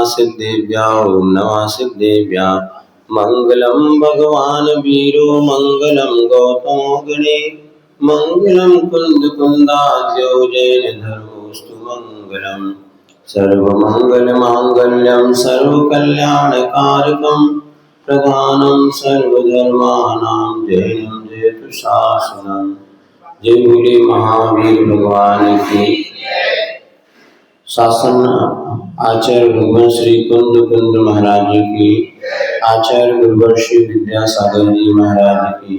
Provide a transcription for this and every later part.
सिद्धेभ्या ओम नमः सिद्धेभ्या। मंगलम भगवान वीरो मंगलम गौतम गणे मंगलम कुंद कुंदाद्यो जैन धर्मोस्तु मंगलम। सर्वमंगल मांगल्यम सर्वकल्याणकारकम प्रधानम सर्वधर्मानां जैनम जयतु शासनम। जय बोले महावीर भगवान की। शासन आचार्य भगवान श्री कुंद कुंद महाराज की, आचार्य गुरुवर्षी विद्यासागर जी महाराज की,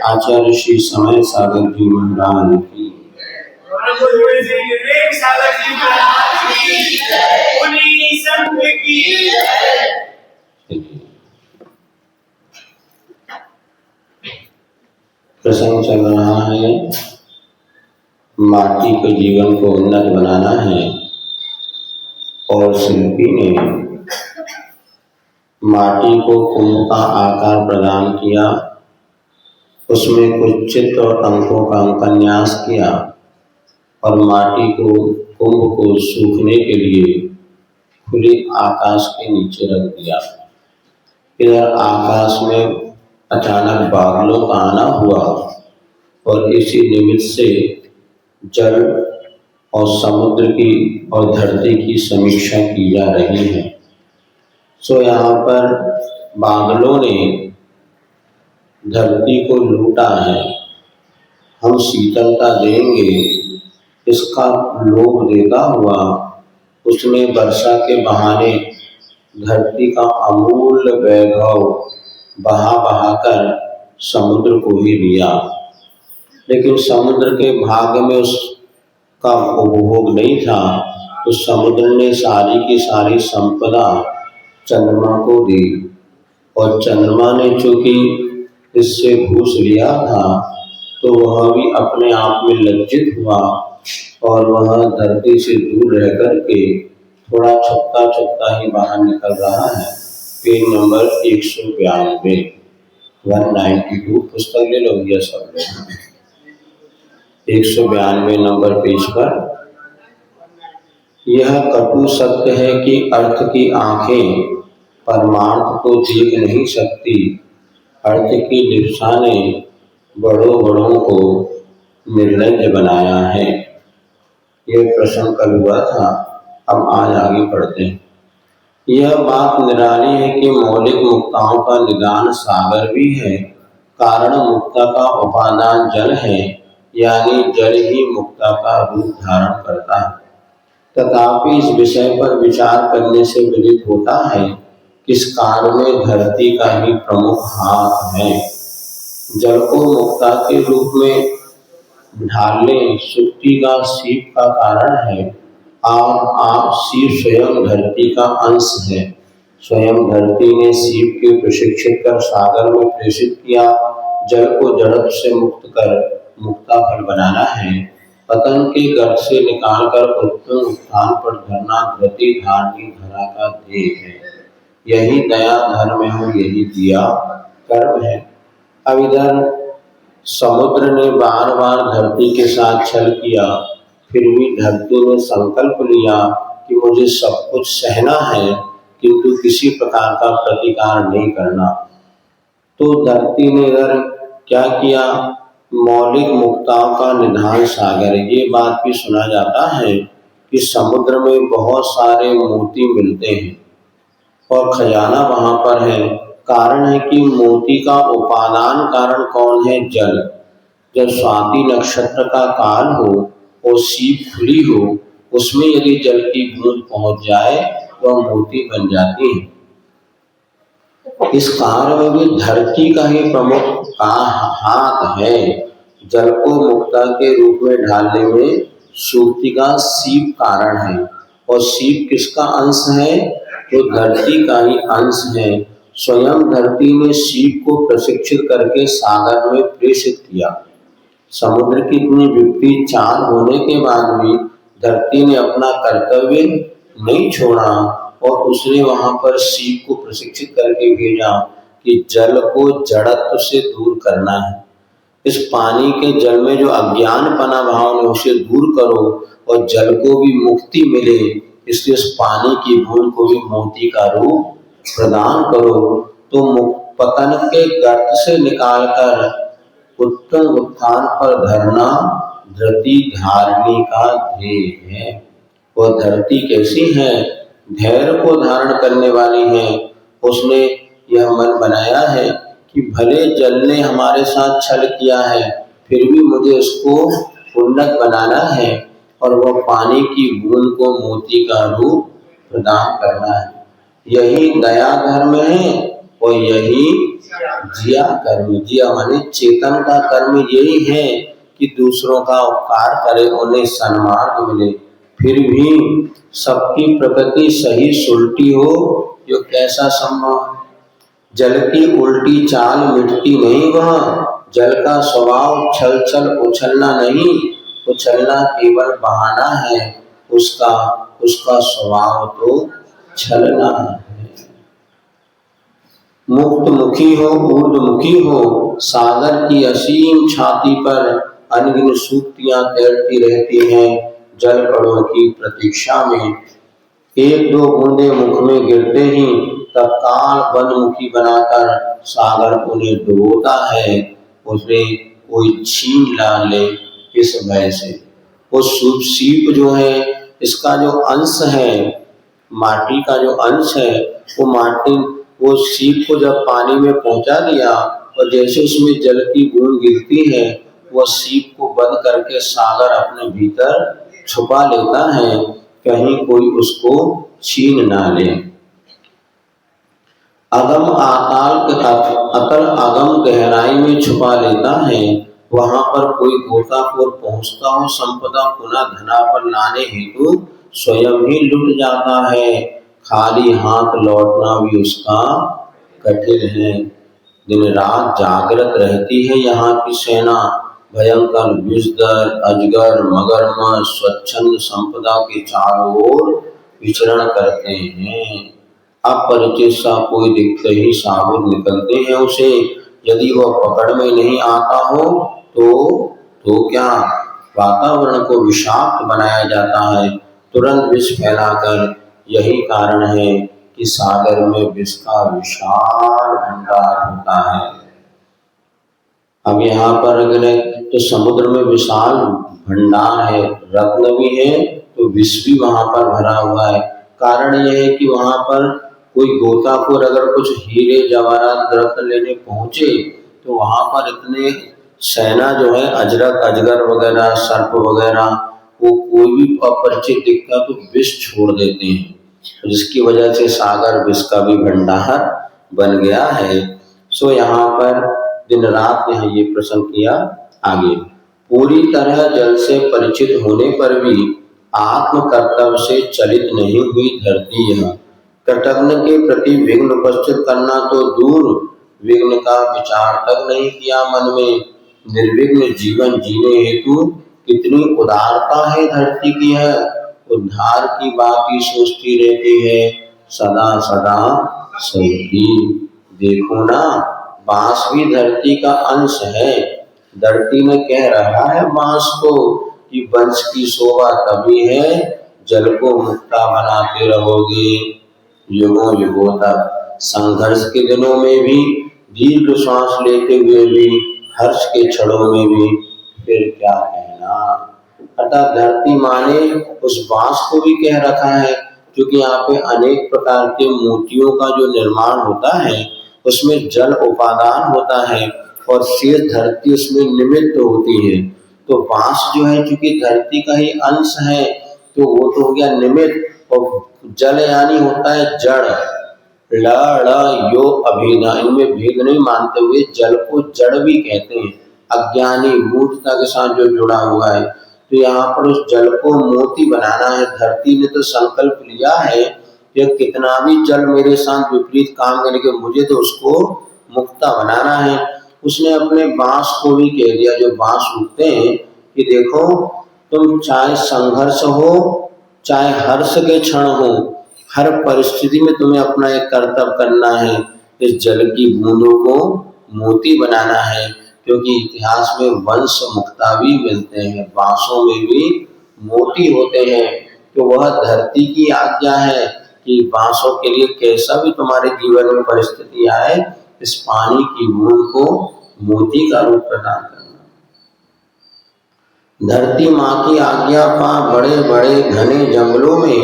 आचार्य श्री समय सागर जी महाराज की। प्रसंग चल रहा है, माटी के जीवन को उन्नत बनाना है और शिल्पी ने माटी को कुंभ का आकार प्रदान किया। उसमें कुछ चित्र और अंकों का अंकन्यास किया और माटी को कुंभ को सूखने के लिए खुले आकाश के नीचे रख दिया। इधर आकाश में अचानक बादलों का आना हुआ और इसी निमित्त से जल और समुद्र की और धरती की समीक्षा की जा रही है। सो यहाँ पर बादलों ने धरती को लूटा है, हम शीतलता देंगे इसका लोभ देता हुआ उसने वर्षा के बहाने धरती का अमूल्य वैभव बहा बहाकर समुद्र को ही लिया। लेकिन समुद्र के भाग्य में उसका उपभोग नहीं था, तो समुद्र ने सारी की सारी संपदा चंद्रमा को दी और चंद्रमा ने चूंकि इससे घूस लिया था तो वह भी अपने आप में लज्जित हुआ और वह धरती से दूर रह करके थोड़ा छुपता छुपता ही बाहर निकल रहा है। पेज नंबर 192 192 पुस्तक ले लो भैया सब लोग। 192 नंबर पेज पर यह कटु सत्य है कि अर्थ की आंखें परमार्थ को देख नहीं सकती। अर्थ की लिप्सा ने बड़ों बड़ों को निर्लज्ज बनाया है। यह प्रश्न कल हुआ था, अब आज आगे पढ़ते हैं। यह बात निराली है कि मौलिक मुक्ताओं का निदान सागर भी है। कारण मुक्ता का उपादान जल है, यानी जल ही मुक्ता का रूप धारण करता है। तथापि इस विषय पर विचार करने से विदित होता है कि इस कार्य में धरती का ही प्रमुख हाथ है। जल को मुक्ता के रूप में ढालने सुक्ति का सीप का कारण है। आप सीप स्वयं धरती का अंश है। स्वयं धरती ने सीप के प्रशिक्षित कर सागर में प्रेषित किया। जल को जड़त्व से मुक्त कर मुक्ता फल बनाना है। पतन के गर्त से निकालकर उत्तम स्थान पर धरना धृति धारणी धरा का ध्येय है। यही दया धर्म है, यही दिया कर्म है। अब इधर समुद्र ने बार बार धरती के साथ छल किया, फिर भी धरती ने संकल्प लिया कि मुझे सब कुछ सहना है किंतु किसी प्रकार का प्रतिकार नहीं करना। तो धरती ने इधर क्या किया, मौलिक मुक्ताओं का निधान सागर। ये बात भी सुना जाता है कि समुद्र में बहुत सारे मोती मिलते हैं और खजाना वहां पर है। कारण है कि मोती का उपादान कारण कौन है, जल। जब स्वाति नक्षत्र का काल हो और सीप खुली हो, उसमें यदि जल की बूंद पहुंच जाए तो मोती बन जाती है। इस कार्य में भी धरती का ही प्रमुख हाथ है। जल को मुक्ता के रूप में ढालने में सूक्ति का सीप कारण है। और सीप किसका अंश है, तो धरती का ही अंश है। स्वयं धरती ने सीप को प्रशिक्षित करके सागर में प्रेषित किया। समुद्र की इतनी विपरीत चाल होने के बाद भी धरती ने अपना कर्तव्य नहीं छोड़ा और उसने वहां पर सीप को प्रशिक्षित करके भेजा कि जल को जड़त्व से दूर करना है। इस पानी के जल में जो अज्ञान पना भाव है उसे दूर करो और जल को भी मुक्ति मिले, इसलिए उस पानी की बूंद को भी मोती का रूप प्रदान करो। तो पतन के गर्त से निकालकर उत्तम उत्थान पर धरना धरती धारणी का ध्येय है। वह धरती कैसी है? धैर्य को धारण करने वाली है। उसने यह मन बनाया है कि भले जल ने हमारे साथ छल किया है, फिर भी मुझे उसको उन्नत बनाना है और वह पानी की बूंद को मोती का रूप प्रदान करना है। यही दया धर्म है और यही जिया कर्म। जिया माने चेतन का कर्म यही है कि दूसरों का उपकार करे, उन्हें सन्मार्ग मिले। फिर भी सबकी प्रकृति सही सुलटी हो, जो कैसा संभव? जल की उल्टी चाल मिटती नहीं वहाँ। जल का स्वभाव छल छल उछलना नहीं, उछलना केवल बहाना है। उसका स्वभाव तो छलना है। मुक्त मुखी हो ऊर्ध्वमुखी हो, सागर की असीम छाती पर अनगिन सूक्तियां तैरती रहती हैं जल कणों की प्रतीक्षा में। एक दो बूंदे मुख में गिरते ही तत्काल बनमुखी बनाकर सागर उन्हें डुबोता है। उसमें कोई छीन ना ले इस भय से। वो सीप जो है, इसका जो अंश है, माटी का जो अंश है, वो सीप को जब पानी में पहुंचा दिया और जैसे उसमें जल की बूंद गिरती है, वह सीप को बंद करके सागर अपने भीतर छुपा लेता है, कहीं कोई उसको छीन ना ले। अतल अगम गहराई में छुपा लेता है। वहां पर कोई गोताखोर पहुंचता हो संपदा पुनः धना पर लाने हेतु स्वयं ही लुट जाता है। खाली हाथ लौटना भी उसका कठिन है। दिन रात जागृत रहती है यहाँ की सेना। भयंकर विषधर अजगर मगरमच्छ स्वच्छंद संपदा के चारों ओर विचरण करते हैं। अपरिचित सा कोई दिखते ही साबुत निकलते हैं उसे। यदि वह पकड़ में नहीं आता हो तो क्या वातावरण को विषाक्त बनाया जाता है, तुरंत विष फैलाकर। यही कारण है कि सागर में विष का विशाल भंडार होता है। अब यहाँ पर अगर तो समुद्र में विशाल भंडार है, रत्न भी है तो विष भी वहां पर भरा हुआ है। कारण यह है कि वहां पर कोई गोताखोर अगर कुछ हीरे जवाहरात रत्न लेने पहुंचे तो वहां पर इतने सेना जो है अजगर वगैरह सर्प वगैरह, वो कोई भी अपरिचित दिखता तो विष छोड़ देते हैं, जिसकी वजह से सागर विष का भी भंडार बन गया है। सो यहाँ पर दिन रात ने ये प्रश्न किया आगे। पूरी तरह जल से परिचित होने पर भी आत्म कर्तव्य से चलित नहीं हुई धरती यह। कृतज्ञ के प्रति विघ्न उपस्थित करना तो दूर, विघ्न का विचार तक नहीं किया मन में। निर्विघ्न जीवन जीने हेतु कितनी उदारता है धरती की है। उद्धार की बात ही सोचती रहती है सदा सदा सबकी। देखो ना, बांस भी धरती का अंश है। धरती में कह रहा है बांस को कि वंश की शोभा तभी है जल को मुक्ता बनाते रहोगे युगों युगों तक। संघर्ष के दिनों में भी, दीर्घ श्वास लेते हुए भी, हर्ष के क्षणों में भी, फिर क्या कहना। अर्थात धरती माने उस बांस को भी कह रखा है, क्योंकि यहाँ पे अनेक प्रकार के मोतियों का जो निर्माण होता है उसमें जल उपादान होता है और शेष धरती उसमें निमित्त होती है। तो बांस जो है चूंकि धरती का ही अंश है तो वो तो हो गया निमित्त, और जल यानी होता है जड़। ल ड़ यो अभिधा, इनमें भेद नहीं मानते हुए जल को जड़ भी कहते हैं। अज्ञानी मूर्खता के साथ जो जुड़ा हुआ है, तो यहाँ पर उस जल को मोती बनाना है। धरती ने तो संकल्प लिया है कि कितना भी जल मेरे साथ विपरीत काम करके मुझे तो उसको मुक्ता बनाना है। उसने अपने बांस को भी कह दिया, जो बांस उगते हैं, कि देखो तुम चाहे संघर्ष हो चाहे हर्ष के क्षण हो, हर परिस्थिति में तुम्हें अपना एक कर्तव्य करना है, इस जल की बूंदों को मोती बनाना है। क्योंकि इतिहास में वंश मुक्ता भी मिलते हैं, बांसों में भी मोती होते हैं। तो वह धरती की आज्ञा है कि बांसों के लिए कैसा भी तुम्हारे जीवन में परिस्थिति आए, इस पानी की बूंद को मोती का रूप प्रदान करना। धरती माँ की आज्ञा पा बड़े बड़े घने जंगलों में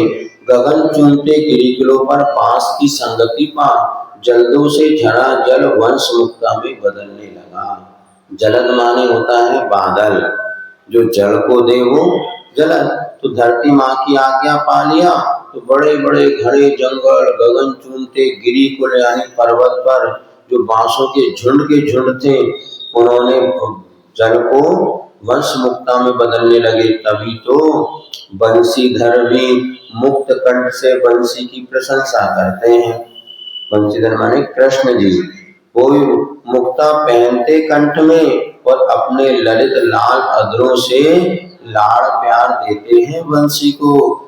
गगन चूमते किरीकिलों पर बांस की संगति पा जल्दों से झड़ा जल वंश मुक्ता में बदलने लगा। जलद माने होता है बादल, जो जल को दे वो जलद। तो धरती माँ की आज्ञा पा लिया तो बड़े बड़े घने जंगल गगन चूमते गिरी को ले यानी पर्वत पर जो बांसों के झुंड थे, उन्होंने जल को वंश मुक्ता में बदलने लगे। तभी तो बंसीधर भी मुक्त कंठ से बंसी की प्रशंसा करते हैं। बंसीधर माने कृष्ण जी, वो भी मुक्ता पहनते कंठ में और अपने ललित लाल अधरों से लाड़ प्यार देते हैं बंसी को।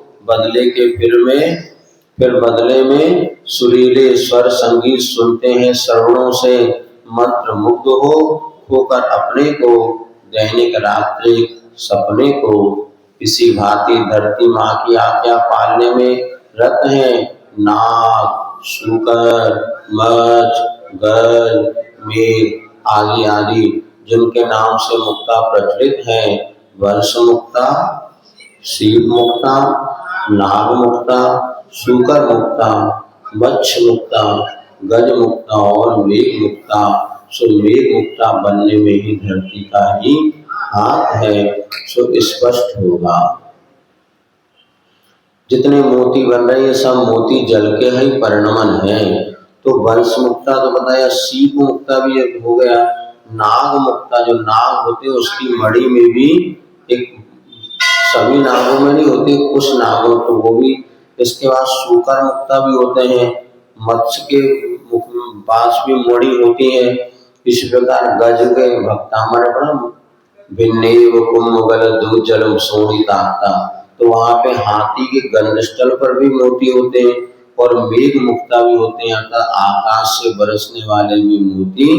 फिर बदले में सुरीले स्वर संगीत सुनते हैं श्रवणों से मंत्र मुग्ध होकर अपने को दैनिक रात्रि सपने को। इसी भांति धरती माँ की आज्ञा पालने में रत हैं नाग, शूकर, मच्छ, गज, मेघ आदि आदि, जिनके नाम से मुक्ता प्रचलित है। वर्ष मुक्ता, शिव मुक्ता, नाग मुक्ता, शूकर मुक्ता, मच्छ मुक्ता, गज मुक्ता और मेघ मुक्ता। सो मेघ मुक्ता बनने में ही धरती का ही हाथ है, सो स्पष्ट होगा। जितने मोती बन रहे हैं सब मोती जल के ही परिणमन है। तो वंश मुक्ता तो बताया, सीप मुक्ता भी एक हो गया। नाग मुक्ता, जो नाग होते हैं उसकी मणि में भी एक, सभी नागों में नहीं होते, कुछ नागों तो वो भी। इसके बाद शूकर मुक्ता भी होते हैं, मत्स्य के पास भी मणि होती है। इस प्रकार गज के भक्तामर भिन्ने कुंभगल दूध जलम सोनिताता, तो वहां पे हाथी के गंधस्थल पर भी मोती होते हैं। और मेघ मुक्ता भी होते हैं, अर्थात आकाश से बरसने वाले भी मोती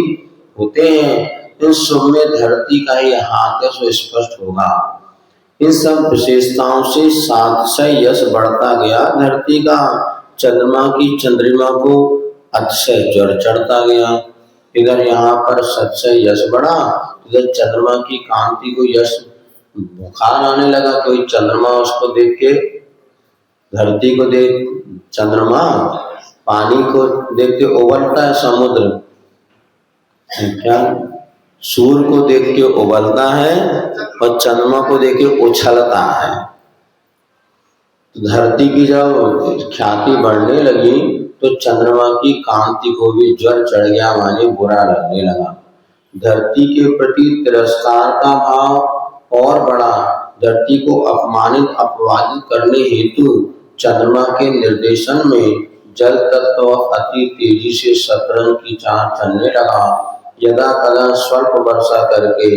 होते हैं। इन सब में धरती का ही हाथ है, सो स्पष्ट होगा। इन सब विशेषताओं से सातिशय यश बढ़ता गया धरती का। चंद्रमा की चंद्रिमा को अतिशय ज्वर चढ़ता गया। इधर यहाँ पर सत्सय यश बढ़ा, इधर चंद्रमा की कांति को यश बुखार आने लगा। कोई चंद्रमा उसको देख के, धरती को देख चंद्रमा पानी को देख के उबलता है, समुद्र क्या सूर्य को देख के उबलता है और चंद्रमा को देख के उछलता है। धरती की जब ख्याति बढ़ने लगी तो चंद्रमा की कांति को भी ज्वर चढ़ गया, माने बुरा लगने लगा। धरती के प्रति तिरस्कार का भाव और बढ़ा। धरती को अपमानित अपवादित करने हेतु चंद्रमा के निर्देशन में जल तत्व अति तेजी से शतरंज की चाल चलने लगा। यदा कदा स्वल्प वर्षा करके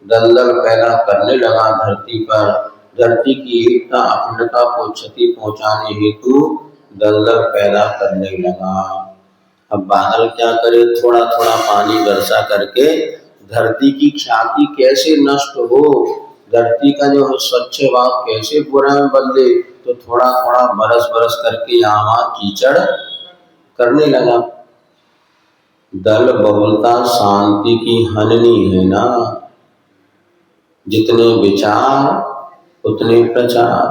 दलदल पैदा करने लगा धरती पर। धरती की एकता अखंडता को क्षति पहुंचाने हेतु दलदल पैदा करने लगा। अब बादल क्या करे, थोड़ा थोड़ा पानी वर्षा करके धरती की ख्याति कैसे नष्ट हो, धरती का जो स्वच्छ भाव कैसे बुरा में बदले, तो थोड़ा थोड़ा बरस बरस करके यहाँ कीचड़ करने लगा। दल बहुलता शांति की हननी है ना, जितने विचार उतने प्रचार,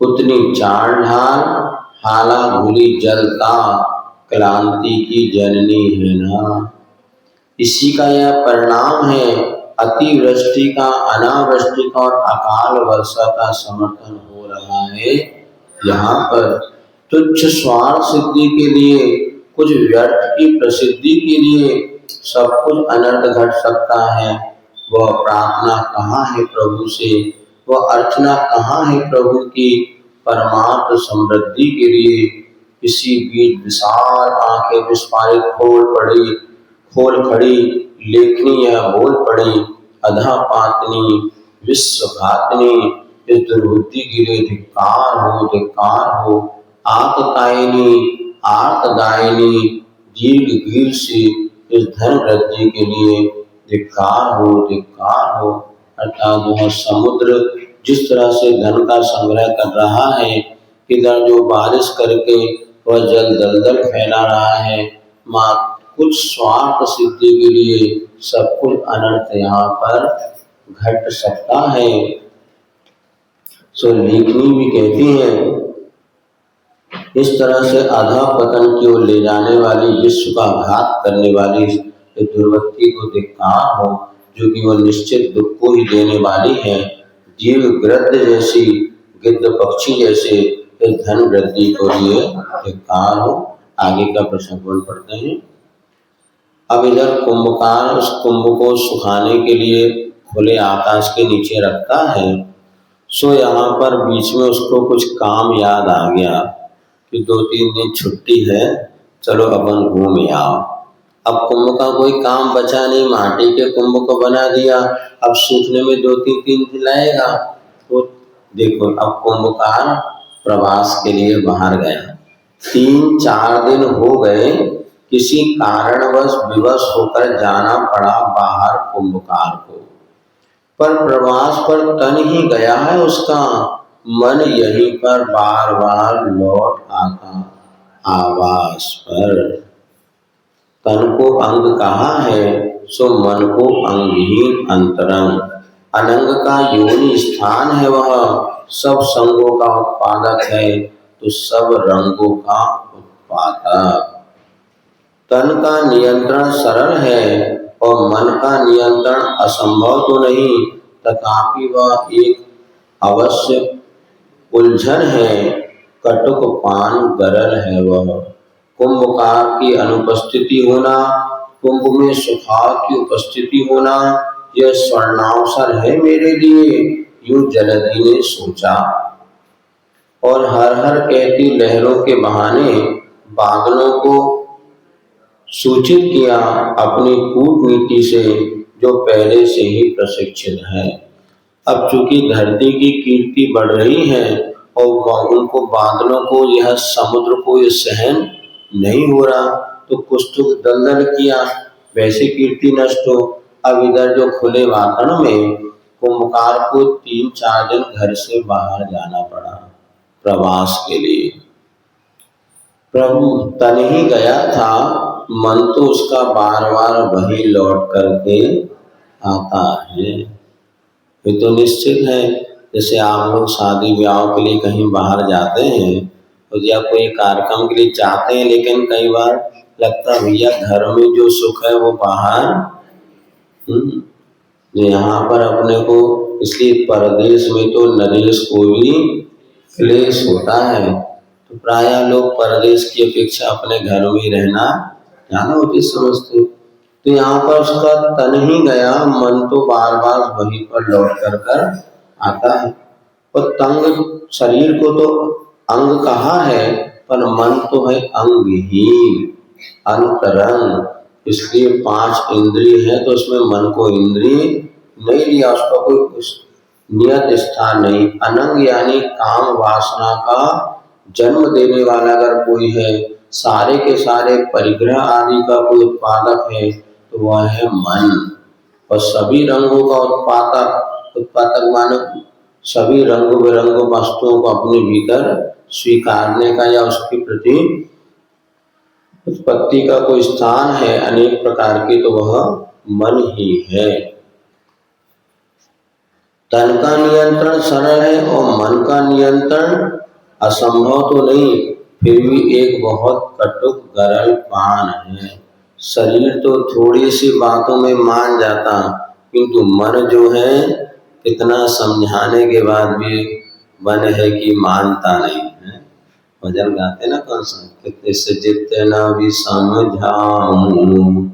उतनी चाल ढाल, हाला भूली जलता क्रांति की जननी है ना। इसी का यह परिणाम है अतिवृष्टि का, अनावृष्टि का और अकाल वर्षा का समर्थन हो रहा है। यहाँ पर तुच्छ स्वार्थ सिद्धि के लिए, कुछ व्यर्थ की प्रसिद्धि के लिए सब कुछ अनर्थ घट सकता है। वह प्रार्थना कहाँ है प्रभु से, वह अर्चना कहाँ है प्रभु की परमात्म समृद्धि के लिए। इसी बीच विशाल आंखें विस्फारित खोल खड़ी लेखनी यह बोल पड़ी, अधा पातनी विश्वघातनी, इस दुर्बुद्धि गिरे धिक्कार हो। आर्तदायिनी दीर्घ गीर से इस धन वृद्धि के लिए धिक्कार हो। अर्थात वह समुद्र जिस तरह से धन का संग्रह कर रहा है, इधर जो बारिश करके वह जल दलदल फैला रहा है, माँ कुछ स्वार्थ सिद्धि के लिए सब कुछ अनर्थ यहाँ पर घट सकता है। सो लेखनी भी कहती है, इस तरह से अधा पतन की ओर ले जाने वाली, विश्व का घात करने वाली दुर्वृत्ति को धिक्कार हो, जो कि वह निश्चित दुख को ही देने वाली है। जीव गृध्र जैसी, गिद्ध पक्षी जैसे इस धन वृद्धि को लिए धिक्कार हो। आगे का प्रश्न पढ़ते हैं। अब इधर कुंभकार उस कुंभ को सुखाने के लिए खुले आकाश के नीचे रखता है। सो यहाँ पर बीच में उसको कुछ काम याद आ गया कि 2-3 दिन छुट्टी है, चलो अपन घूम आओ। अब कुंभ का कोई काम बचा नहीं, माटी के कुंभ को बना दिया, अब सूखने में 2-3 दिन लगेगा। तो देखो अब कुंभकार प्रवास के लिए बाहर गया, 3-4 दिन हो गए, किसी कारणवश विवश होकर जाना पड़ा बाहर कुंभकार को, पर प्रवास पर तन ही गया है उसका, मन यहीं पर बार बार लौट आता आवास पर। तन को अंग कहा है, सो मन को अंगहीन अंतरंग, अनंग का योनि स्थान है वह, सब संगों का उत्पादक है, तो सब रंगों का उत्पादक। तन का नियंत्रण सरल है और मन का नियंत्रण असंभव तो नहीं, तथापि वह एक अवश्य उलझन है, कटुक पान गरल है वह। कुंभकार की अनुपस्थिति होना, कुंभ में सुखाव की उपस्थिति होना, यह स्वर्णावसर है मेरे लिए, यूं जलधि ने सोचा। और हर हर कहती लहरों के बहाने बादलों को सूचित किया अपनी कूटनीति से, जो पहले से ही प्रशिक्षित है। अब चूंकि धरती की कीर्ति बढ़ रही है और उनको बादलों को, यह समुद्र को यह सहन नहीं हो रहा, तो कुछ तो दलदल किया, वैसे कीर्ति नष्ट हो। अब इधर जो खुले वातावरण में कुंभकार को 3-4 दिन घर से बाहर जाना पड़ा प्रवास के लिए। प्रभु तन ही गया था, मन तो उसका बार बार वही लौट करके आता है। ये तो निश्चित है, जैसे आप लोग शादी ब्याह के लिए कहीं बाहर जाते हैं तो या कोई कार्यक्रम के लिए जाते हैं, लेकिन कई बार लगता है भैया घर में जो सुख है वो बाहर यहाँ पर अपने को, इसलिए परदेश में तो नरेश को भी क्लेश होता है, तो प्रायः लोग परदेश की अपेक्षा अपने घर में रहना ज्यादा उचित समझते। तो यहाँ पर उसका तन ही गया, मन तो बार बार वहीं पर लौट कर आता है। और तंग शरीर को तो अंग कहा है, पर मन तो है अंगहीन अंतरंग, इसलिए 5 इंद्रिय है, तो उसमें मन को इंद्रिय नहीं लिया, उसका कोई नियत स्थान नहीं। अनंग यानी काम वासना का जन्म देने वाला अगर कोई है, सारे के सारे परिग्रह आदि का कोई उत्पादक है, तो वह है मन। और सभी रंगों का उत्पादक मानो सभी रंग बिरंग वस्तुओं को अपने भीतर स्वीकारने का या उसके प्रति उत्पत्ति का कोई स्थान है अनेक प्रकार के, तो वह मन ही है। तन का नियंत्रण सरल है और मन का नियंत्रण असंभव तो नहीं, फिर भी एक बहुत कटुक गरल पान है। शरीर तो थोड़ी सी बातों में मान जाता, किंतु मन जो है कितना समझाने के बाद भी मन है कि मानता नहीं है। भजन गाते ना कौन सा, कितने से जितना भी समझाऊं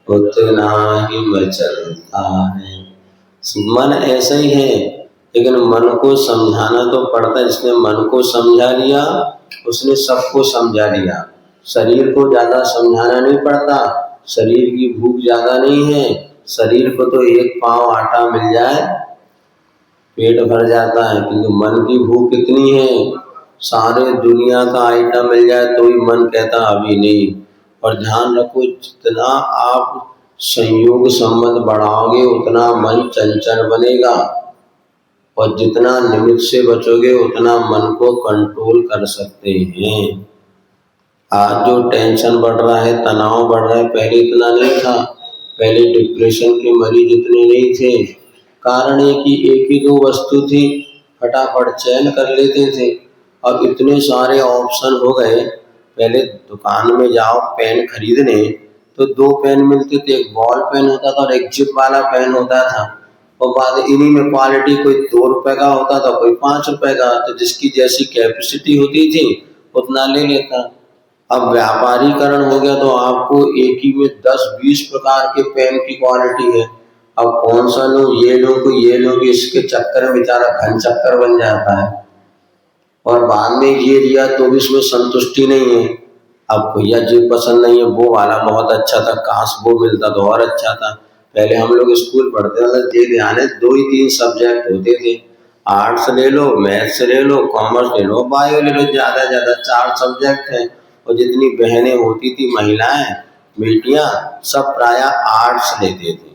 उतना ही बचलता है। मन ऐसा ही है, लेकिन मन को समझाना तो पड़ता है। जिसने मन को समझा लिया उसने सबको समझा लिया। शरीर को ज्यादा समझाना नहीं पड़ता, शरीर की भूख ज्यादा नहीं है। शरीर को तो एक पाव आटा मिल जाए पेट भर जाता है, किंतु मन की भूख कितनी है, सारे दुनिया का आइटम मिल जाए तो ही मन कहता अभी नहीं। और ध्यान रखो, जितना आप संयोग संबंध बढ़ाओगे उतना मन चंचल बनेगा। और जितना निमित्त से बचोगे उतना मन को कंट्रोल कर सकते हैं। आज जो टेंशन बढ़ रहा है, तनाव बढ़ रहा है, पहले इतना नहीं था। पहले डिप्रेशन के मरीज इतने नहीं थे। कारण ये कि एक ही दो वस्तु थी, फटाफट चयन कर लेते थे। अब इतने सारे ऑप्शन हो गए। पहले दुकान में जाओ पेन खरीदने तो दो पेन मिलते थे, एक बॉल पेन होता था और एक जिप वाला पेन होता था। और बाद इन्हीं में क्वालिटी कोई 2 रुपए का होता था, कोई 5 रुपए का, तो जिसकी जैसी कैपेसिटी होती थी उतना ले लेता। अब व्यापारीकरण हो गया तो आपको एक ही में 10-20 प्रकार के पेन की क्वालिटी है। अब कौन सा लो, ये लो कि ये लो, कि इसके चक्कर में बेचारा घन चक्कर बन जाता है। और बाद में ये लिया तो भी इसमें संतुष्टि नहीं है। अब भैया जो पसंद नहीं है वो वाला बहुत अच्छा था, काश वो मिलता तो और अच्छा था। पहले हम लोग स्कूल पढ़ते थे, ये ध्यान है 2 ही 3 सब्जेक्ट होते थे, आर्ट्स ले लो, मैथ्स ले लो, कॉमर्स ले लो, बायो ले लो, ज्यादा ज्यादा 4 सब्जेक्ट हैं। और जितनी बहनें होती थी, महिलाएं, बेटियां, सब प्राय आर्ट्स लेते थे।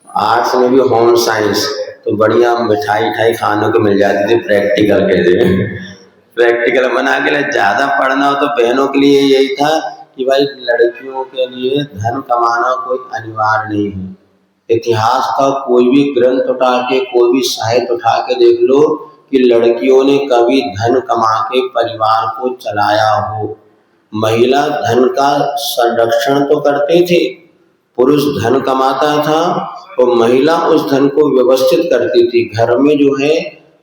आर्ट्स में भी होम साइंस, तो बढ़िया मिठाई ठाई खाने को मिल जाती थी प्रैक्टिकल के लिए। प्रैक्टिकल बना के लिए ज्यादा पढ़ना हो तो बहनों के लिए यही था कि भाई लड़कियों के लिए धन कमाना कोई अनिवार्य नहीं है। इतिहास का कोई भी ग्रंथ उठा के, कोई भी साहित्य उठा के देख लो कि लड़कियों ने कभी धन कमा के परिवार को चलाया हो। महिला धन का संरक्षण तो करते थे, पुरुष धन कमाता था और महिला उस धन को व्यवस्थित करती थी। घर में जो है,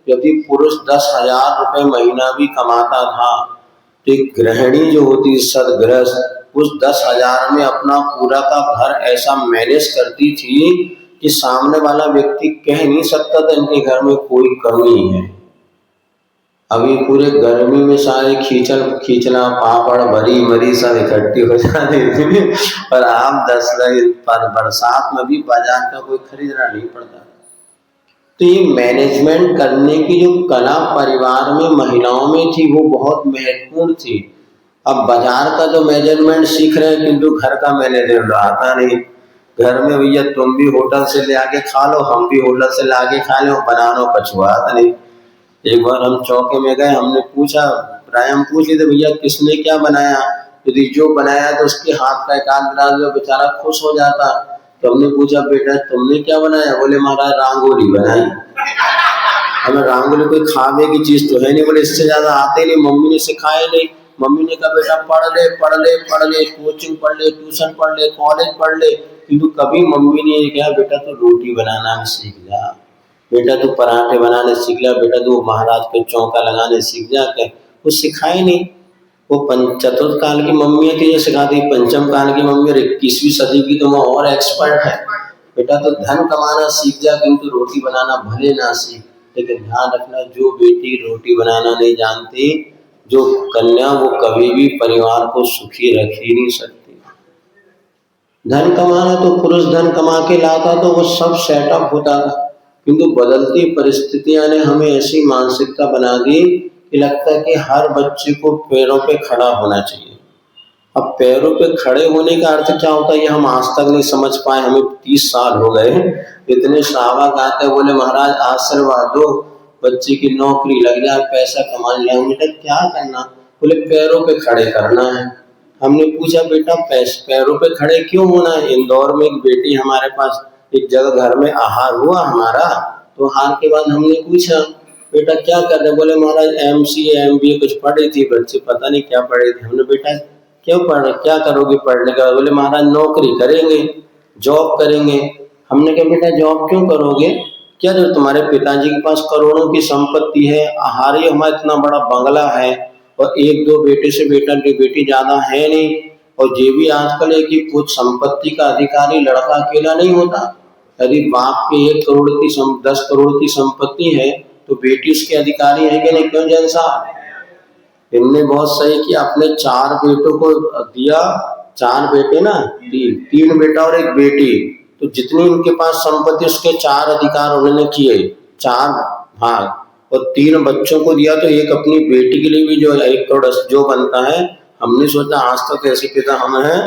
यदि पुरुष 10,000 रुपए महीना भी कमाता था तो एक गृहिणी जो होती सदगृहस्थ, उस 10,000 में अपना पूरा का घर ऐसा मैनेज करती थी कि सामने वाला व्यक्ति कह नहीं सकता था इनके घर में कोई कमी है। अभी पूरे गर्मी में सारे खींचना पापड़ भरी मरी सब इकट्ठी हो जाती थी और आप 10 पर बरसात में भी बाजार का कोई खरीदना नहीं पड़ता। तो ये मैनेजमेंट करने की जो कला परिवार में महिलाओं में थी वो बहुत महत्वपूर्ण थी। अब बाजार का तो मेजरमेंट सीख रहे हैं किंतु घर का मैनेजमेंट आता नहीं। घर में भैया तुम भी होटल से ले आके खा लो, हम भी होटल से ला के खा लो, बनाना पछुआता नहीं। एक बार हम चौके में गए, हमने पूछा, प्राय हम पूछ लेते भैया किसने क्या बनाया, यदि जो बनाया तो उसके हाथ का एक आध गिलास में बेचारा खुश हो जाता। तो हमने पूछा बेटा तुमने क्या बनाया, बोले महाराज रांगोली बनाई। हमें रांगोली कोई खाने की चीज तो है नहीं, बोले इससे ज्यादा आते नहीं, मम्मी ने सिखाया नहीं। मम्मी ने कहा बेटा पढ़ ले पढ़ ले पढ़ ले, कोचिंग पढ़ ले, ट्यूशन पढ़ ले, कॉलेज पढ़ ले, किंतु कभी मम्मी ने कहा बेटा तू रोटी बनाना सीख जा, बेटा तू पराठे बनाने सीख जा, बेटा तू महाराज पे चौका लगाने सीख जा। क्या वो सिखाए नहीं। वो चतुर्थ काल की मम्मी थी जो सिखाती, पंचम काल की मम्मी और 21वीं सदी की तो वो और एक्सपर्ट है। बेटा तो धन कमाना सीख जा किंतु रोटी बनाना भले ना सीख। लेकिन ध्यान रखना, जो बेटी रोटी बनाना नहीं जानती, जो कन्या, वो कभी भी परिवार को सुखी रख ही नहीं सकती। धन कमाना तो पुरुष धन कमा के लाता तो वो सब सेटअप होता था, किंतु बदलती परिस्थितियां ने हमें ऐसी मानसिकता बना दी कि लगता है कि हर बच्चे को पैरों पे खड़ा होना चाहिए। अब पैरों पे खड़े होने का अर्थ क्या होता है ये हम आज तक नहीं समझ पाए। हमें 30 साल हो गए, इतने शाहबाग आते बोले महाराज आशीर्वाद दो, बच्चे की नौकरी लग जाए, पैसा कमा लिया। बेटा क्या करना, बोले पैरों पे खड़े करना है। हमने पूछा बेटा पैरों पे खड़े क्यों होना है। इंदौर में एक बेटी हमारे पास, एक जगह घर में आहार हुआ हमारा, तो आहार के बाद हमने पूछा बेटा क्या कर रहे, बोले महाराज MCA MBA कुछ पढ़ी थी, बच्चे पता नहीं क्या पढ़े थे। हमने बेटा क्यों पढ़ रहे, क्या करोगे पढ़ने के बाद, बोले महाराज नौकरी करेंगे, जॉब करेंगे। हमने कहा बेटा जॉब क्यों करोगे, क्या जो तुम्हारे पिताजी के पास करोड़ों की संपत्ति है, आहारी हमारा इतना बड़ा बंगला है और एक दो बेटे से बेटी ज्यादा है नहीं। और ये भी आजकल है कि कुछ संपत्ति का अधिकारी लड़का अकेला नहीं होता। यदि बाप के 1 करोड़ की 10 करोड़ की संपत्ति है तो बेटी उसके अधिकारी है कि नहीं। क्यों जैन साहब, इनने बहुत सही किया, अपने 4 बेटों को दिया, 4 बेटे ना, 3 बेटा और 1 बेटी, तो जितनी इनके पास संपत्ति उसके 4 अधिकार उन्होंने किए, 4 भाग, और 3 बच्चों को दिया। तो एक अपनी बेटी के लिए भी जो 1 करोड़ जो बनता है, हमने सोचा आज तक ऐसे पिता हम हैं,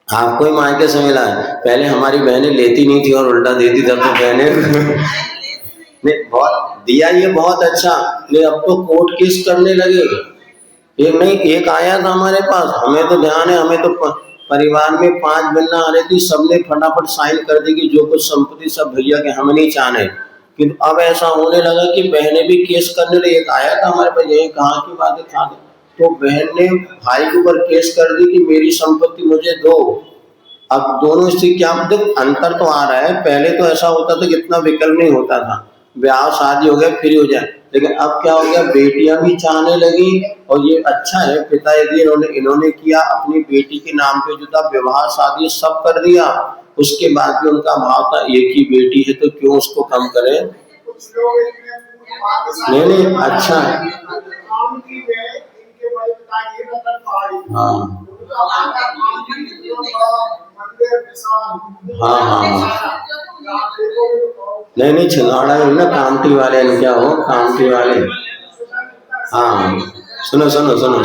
आपको ही मायके से मिला है। पहले हमारी बहनें लेती नहीं थी और उल्टा देती, तब तो बहनें नहीं बहुत दिया, ये बहुत अच्छा, लेकिन अब तो कोर्ट केस करने लगे। एक नहीं, एक आया था हमारे पास, हमें तो ध्यान है, हमें तो परिवार में 5 बहना आ रही थी, सबने फटाफट साइन कर दी कि जो कुछ संपत्ति सब भैया के, हम नहीं चाहने। किंतु अब ऐसा होने लगा कि बहनें भी केस करने लगी। एक आया था हमारे पास, यही कहाँ की बात है था, तो बहन ने भाई के ऊपर केस कर दी कि मेरी संपत्ति मुझे दो। अब दोनों स्थिति क्या, देखो अंतर तो आ रहा है। पहले तो ऐसा होता था कि इतना विकल्प नहीं होता था, ब्याह शादी हो गया फ्री हो जाए, लेकिन अब क्या हो गया, बेटियां भी चाहने लगी। और ये अच्छा है, पिता यदि इन्होंने किया, अपनी बेटी के नाम पे जो था विवाह शादी सब कर दिया, उसके बाद भी उनका भाव था एक ही बेटी है तो क्यों उसको कम करें। नहीं नहीं, अच्छा है। हाँ हाँ हाँ, नहीं नहीं, छिंदवाड़ा में ना कामटी वाले ने, क्या हो कामटी वाले। हाँ सुनो सुनो सुनो,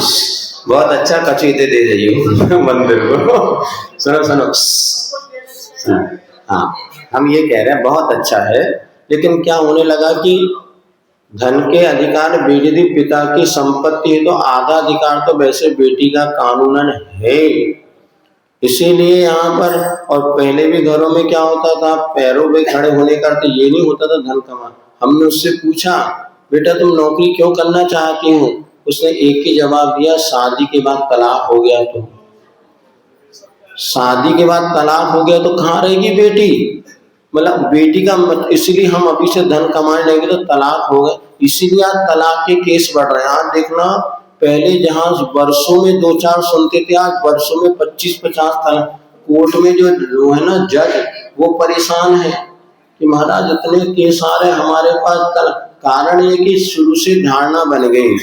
बहुत अच्छा कचीते दे जाइए मंदिर को। सुनो सुनो, हाँ हम ये कह रहे हैं बहुत अच्छा है, लेकिन क्या होने लगा कि धन के अधिकार बेटी पिता की संपत्ति है, तो आधा अधिकार तो वैसे बेटी का कानूनन है। इसीलिए यहाँ पर, और पहले भी घरों में क्या होता था, पैरों पे खड़े होने का तो ये नहीं होता था धन कमा। हमने उससे पूछा, बेटा तुम नौकरी क्यों करना चाहती हो, उसने एक ही जवाब दिया, शादी के बाद तलाक हो गया तो। शादी के बाद तलाक हो गया तो कहाँ रहेगी बेटी, मतलब बेटी का इसीलिए हम अभी से धन कमाने लगे तो तलाक हो गए। इसीलिए आज तलाक के केस बढ़ रहे हैं। आज देखना, पहले जहां वर्षों में 2-4 सुनते थे, आज वर्षों में 25-50 तलाक। कोर्ट में जो है ना जज, वो परेशान है कि महाराज इतने केस आ रहे हमारे पास। कारण ये कि शुरू से धारणा बन गई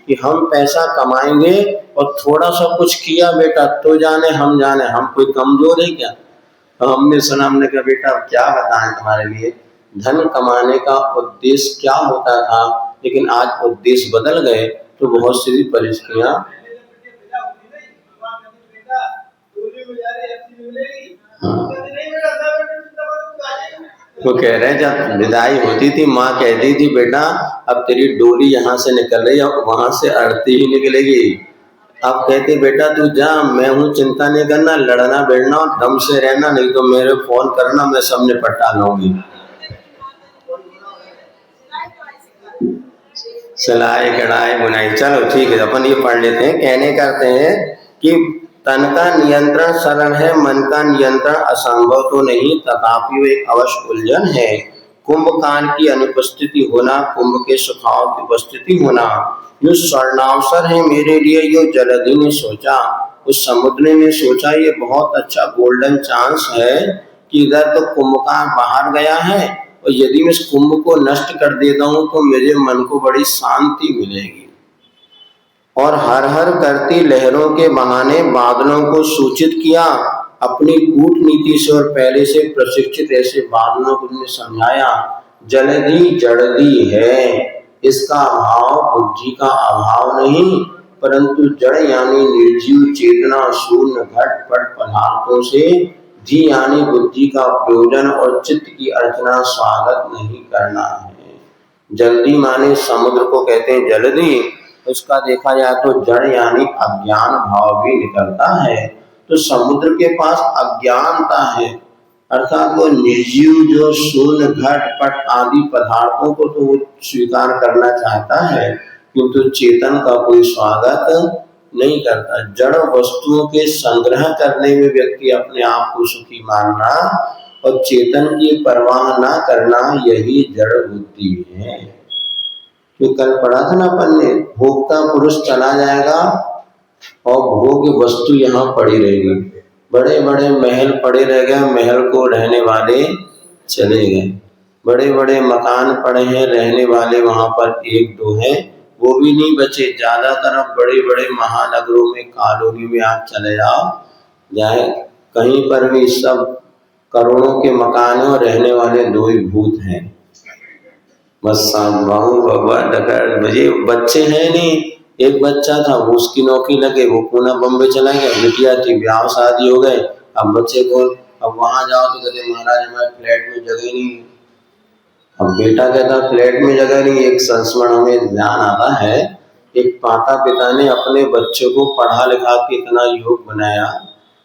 कि हम पैसा कमाएंगे, और थोड़ा सा कुछ किया बेटा तो जाने, हम जाने हम कोई कमजोर है क्या। तो हमने सुना, हमने कहा बेटा अब क्या बताएं तुम्हारे लिए, धन कमाने का उद्देश्य क्या होता था, लेकिन आज उद्देश्य बदल गए, तो बहुत सी परिस्थितियां। हाँ, वो कह रहे हैं जब विदाई होती थी, माँ कहती थी बेटा अब तेरी डोली यहाँ से निकल रही है, वहां से अड़ती ही निकलेगी। अब कहते बेटा तू जा, मैं हूँ, चिंता नहीं करना, लड़ना भिड़ना और दम से रहना, नहीं तो मेरे फोन करना, मैं सब निपटा लूंगी। सिलाई कढ़ाई बुनाई, चलो ठीक है, अपन ये पढ़ लेते हैं। कहने करते हैं कि तन का नियंत्रण सरल है, मन का नियंत्रण असंभव तो नहीं, तथापि वो एक अवश्य उलझन है। कुंभ कांड की अनुपस्थिति होना, कुंभ के सुखाव की उपस्थिति होना, जो स्वर्णावसर है मेरे लिए, यो जलधि ने सोचा, उस समुद्र ने सोचा ये बहुत अच्छा गोल्डन चांस है कि इधर तो कुंभकार बाहर गया है, और यदि मैं इस कुंभ को नष्ट कर देता हूं तो मेरे मन को बड़ी शांति मिलेगी। और हर हर करती लहरों के बहाने बादलों को सूचित किया अपनी कूटनीति से, और पहले से प्रशिक्षित ऐसे बादलों को उन्हें समझाया, जलधि जड़दी है, इसका अभाव बुद्धि का अभाव नहीं, परंतु जड़ यानी निर्जीव चेतना शून्य घटपट पदार्थों से, जी यानी बुद्धि का प्रयोजन और चित्त की अर्चना स्वागत नहीं करना है। जल्दी माने समुद्र को कहते हैं जल्दी, उसका देखा जाए तो जड़ यानी अज्ञान भाव भी निकलता है। तो समुद्र के पास अज्ञानता है, अर्थात वो निर्जीव जो शून्य घट पट आदि पदार्थों को तो वो स्वीकार करना चाहता है, किंतु चेतन का कोई स्वागत नहीं करता। जड़ वस्तुओं के संग्रह करने में व्यक्ति अपने आप को सुखी मानना और चेतन की परवाह ना करना, यही जड़ बुद्धि है। जो कल पढ़ा था ना अपन ने, भोक्ता पुरुष चला जाएगा और भोग्य वस्तु यहाँ पड़ी रहेगी। बड़े बड़े महल पड़े रह गए, महल को रहने वाले चले गए। बड़े बड़े मकान पड़े हैं, रहने वाले वहां पर एक दो हैं, वो भी नहीं बचे। ज्यादातर अब बड़े बड़े महानगरों में, कॉलोनी में आप चले जाओ, जाए कहीं पर भी सब करोड़ों के मकान हैं और रहने वाले 2 ही भूत हैं, बस बाबू बाबा डकर मुझे बच्चे हैं नहीं। एक बच्चा था, वो उसकी नौकरी लगे, वो पूना बम्बई चला गया, बिटिया थी, ब्याह शादी हो गए, अब बच्चे को, अब वहां जाओ तो कहते महाराज हमारे फ्लैट में जगह नहीं। अब बेटा कहता फ्लैट में जगह नहीं। एक संस्मरण हमें ध्यान आता है, एक माता पिता ने अपने बच्चों को पढ़ा लिखा के इतना योग बनाया,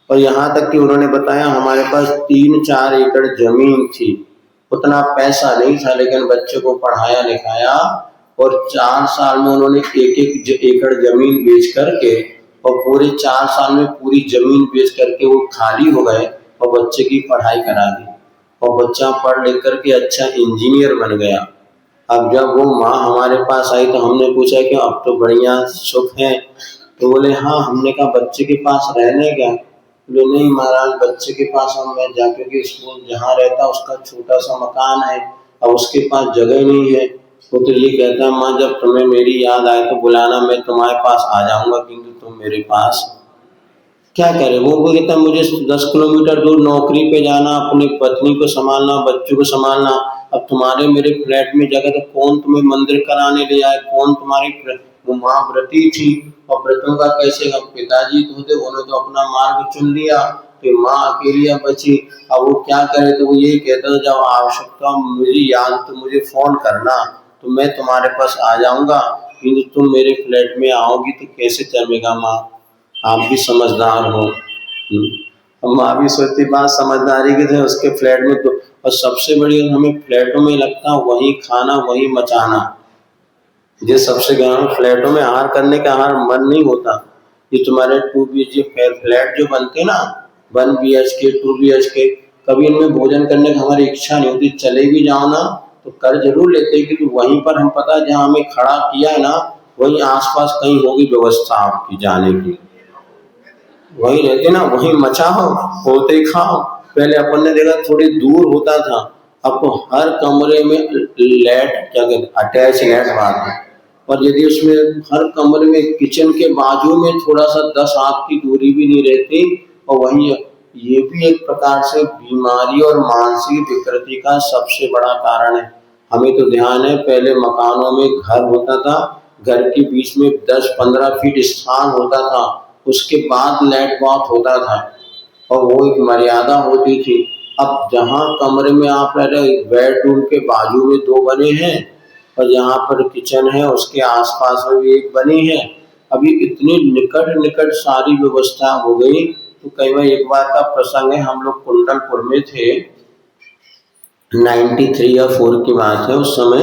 और यहाँ तक कि उन्होंने बताया हमारे पास 3-4 एकड़ जमीन थी, उतना पैसा नहीं था, लेकिन बच्चों को पढ़ाया लिखाया, और 4 साल में उन्होंने एक एकड़ जमीन बेच करके, और पूरे 4 साल में पूरी जमीन बेच करके वो खाली हो गए और बच्चे की पढ़ाई करा दी, और बच्चा पढ़ लिख करके अच्छा इंजीनियर बन गया। अब जब वो माँ हमारे पास आई तो हमने पूछा कि अब तो बढ़िया सुख है, तो बोले हाँ। हमने कहा बच्चे के पास रहने क्या? बोले नहीं महाराज, बच्चे के पास हम मैं जाकर के स्कूल जहाँ रहता उसका छोटा सा मकान है, अब उसके पास जगह नहीं है। वो तो ये कहता है माँ जब तुम्हें मेरी याद आए तो बुलाना, मैं तुम्हारे पास आ जाऊंगा, किंतु तुम मेरे पास क्या करे। वो कहता मुझे 10 किलोमीटर दूर नौकरी पे जाना, अपनी पत्नी को संभालना, बच्चों को संभालना। अब तुम्हारे मेरे फ्लैट में जगह तो कौन तुम्हें मंदिर कराने ले जाए, कौन तुम्हारी वो माँ व्रती थी, और व्रतों का कैसे? अब पिताजी तो थे, उन्होंने तो अपना मार्ग चुन लिया, तो माँ अकेली बची। अब वो क्या करे? तो वो ये कहता है जब आवश्यकता मुझे याद तो मुझे फोन करना, तो मैं तुम्हारे पास आ जाऊंगा, किंतु तुम मेरे फ्लैट में आओगी तो कैसे चलेगा माँ, आप भी समझदार हो। अब माँ भी सोचती बात समझदारी की थे उसके फ्लैट में तो। और सबसे बड़ी हमें फ्लैटों में लगता वही खाना वही मचाना, ये सबसे गहरा। फ्लैटों में आहार करने का आहार मन नहीं होता। ये तुम्हारे 2 BHK फ्लैट जो बनते ना, 1 BHK 2 BHK, कभी इनमें भोजन करने की हमारी इच्छा नहीं होती। चले भी जाओ ना तो कर जरूर लेते हैं, क्योंकि वहीं पर हम पता जहाँ हमें खड़ा किया है ना, वहीं आसपास कहीं होगी व्यवस्था आपकी जाने की, वही रहते ना, वही मचाओ होते ही खाओ। पहले अपन ने देखा थोड़ी दूर होता था, अब तो हर कमरे में लेट, क्या कहते अटैच लेट बात है। और यदि उसमें हर कमरे में किचन के बाजू में थोड़ा सा 10 हाथ की दूरी भी नहीं रहती, और वही ये भी एक प्रकार से बीमारी और मानसिक विकृति का सबसे बड़ा कारण है। हमें तो ध्यान है पहले मकानों में घर होता था, घर के बीच में 10-15 फीट स्थान होता था, उसके बाद लेट बाथ होता था, और वो एक मर्यादा होती थी। अब जहाँ कमरे में आप रह रहे, बेडरूम के बाजू में 2 बने हैं, और जहाँ पर किचन है उसके आसपास में भी एक बनी है। अभी इतनी निकट निकट सारी व्यवस्था हो गई। तो कई बार एक बार का प्रसंग है, हम लोग कुंडलपुर में थे, 93 या 4 की बात है। उस समय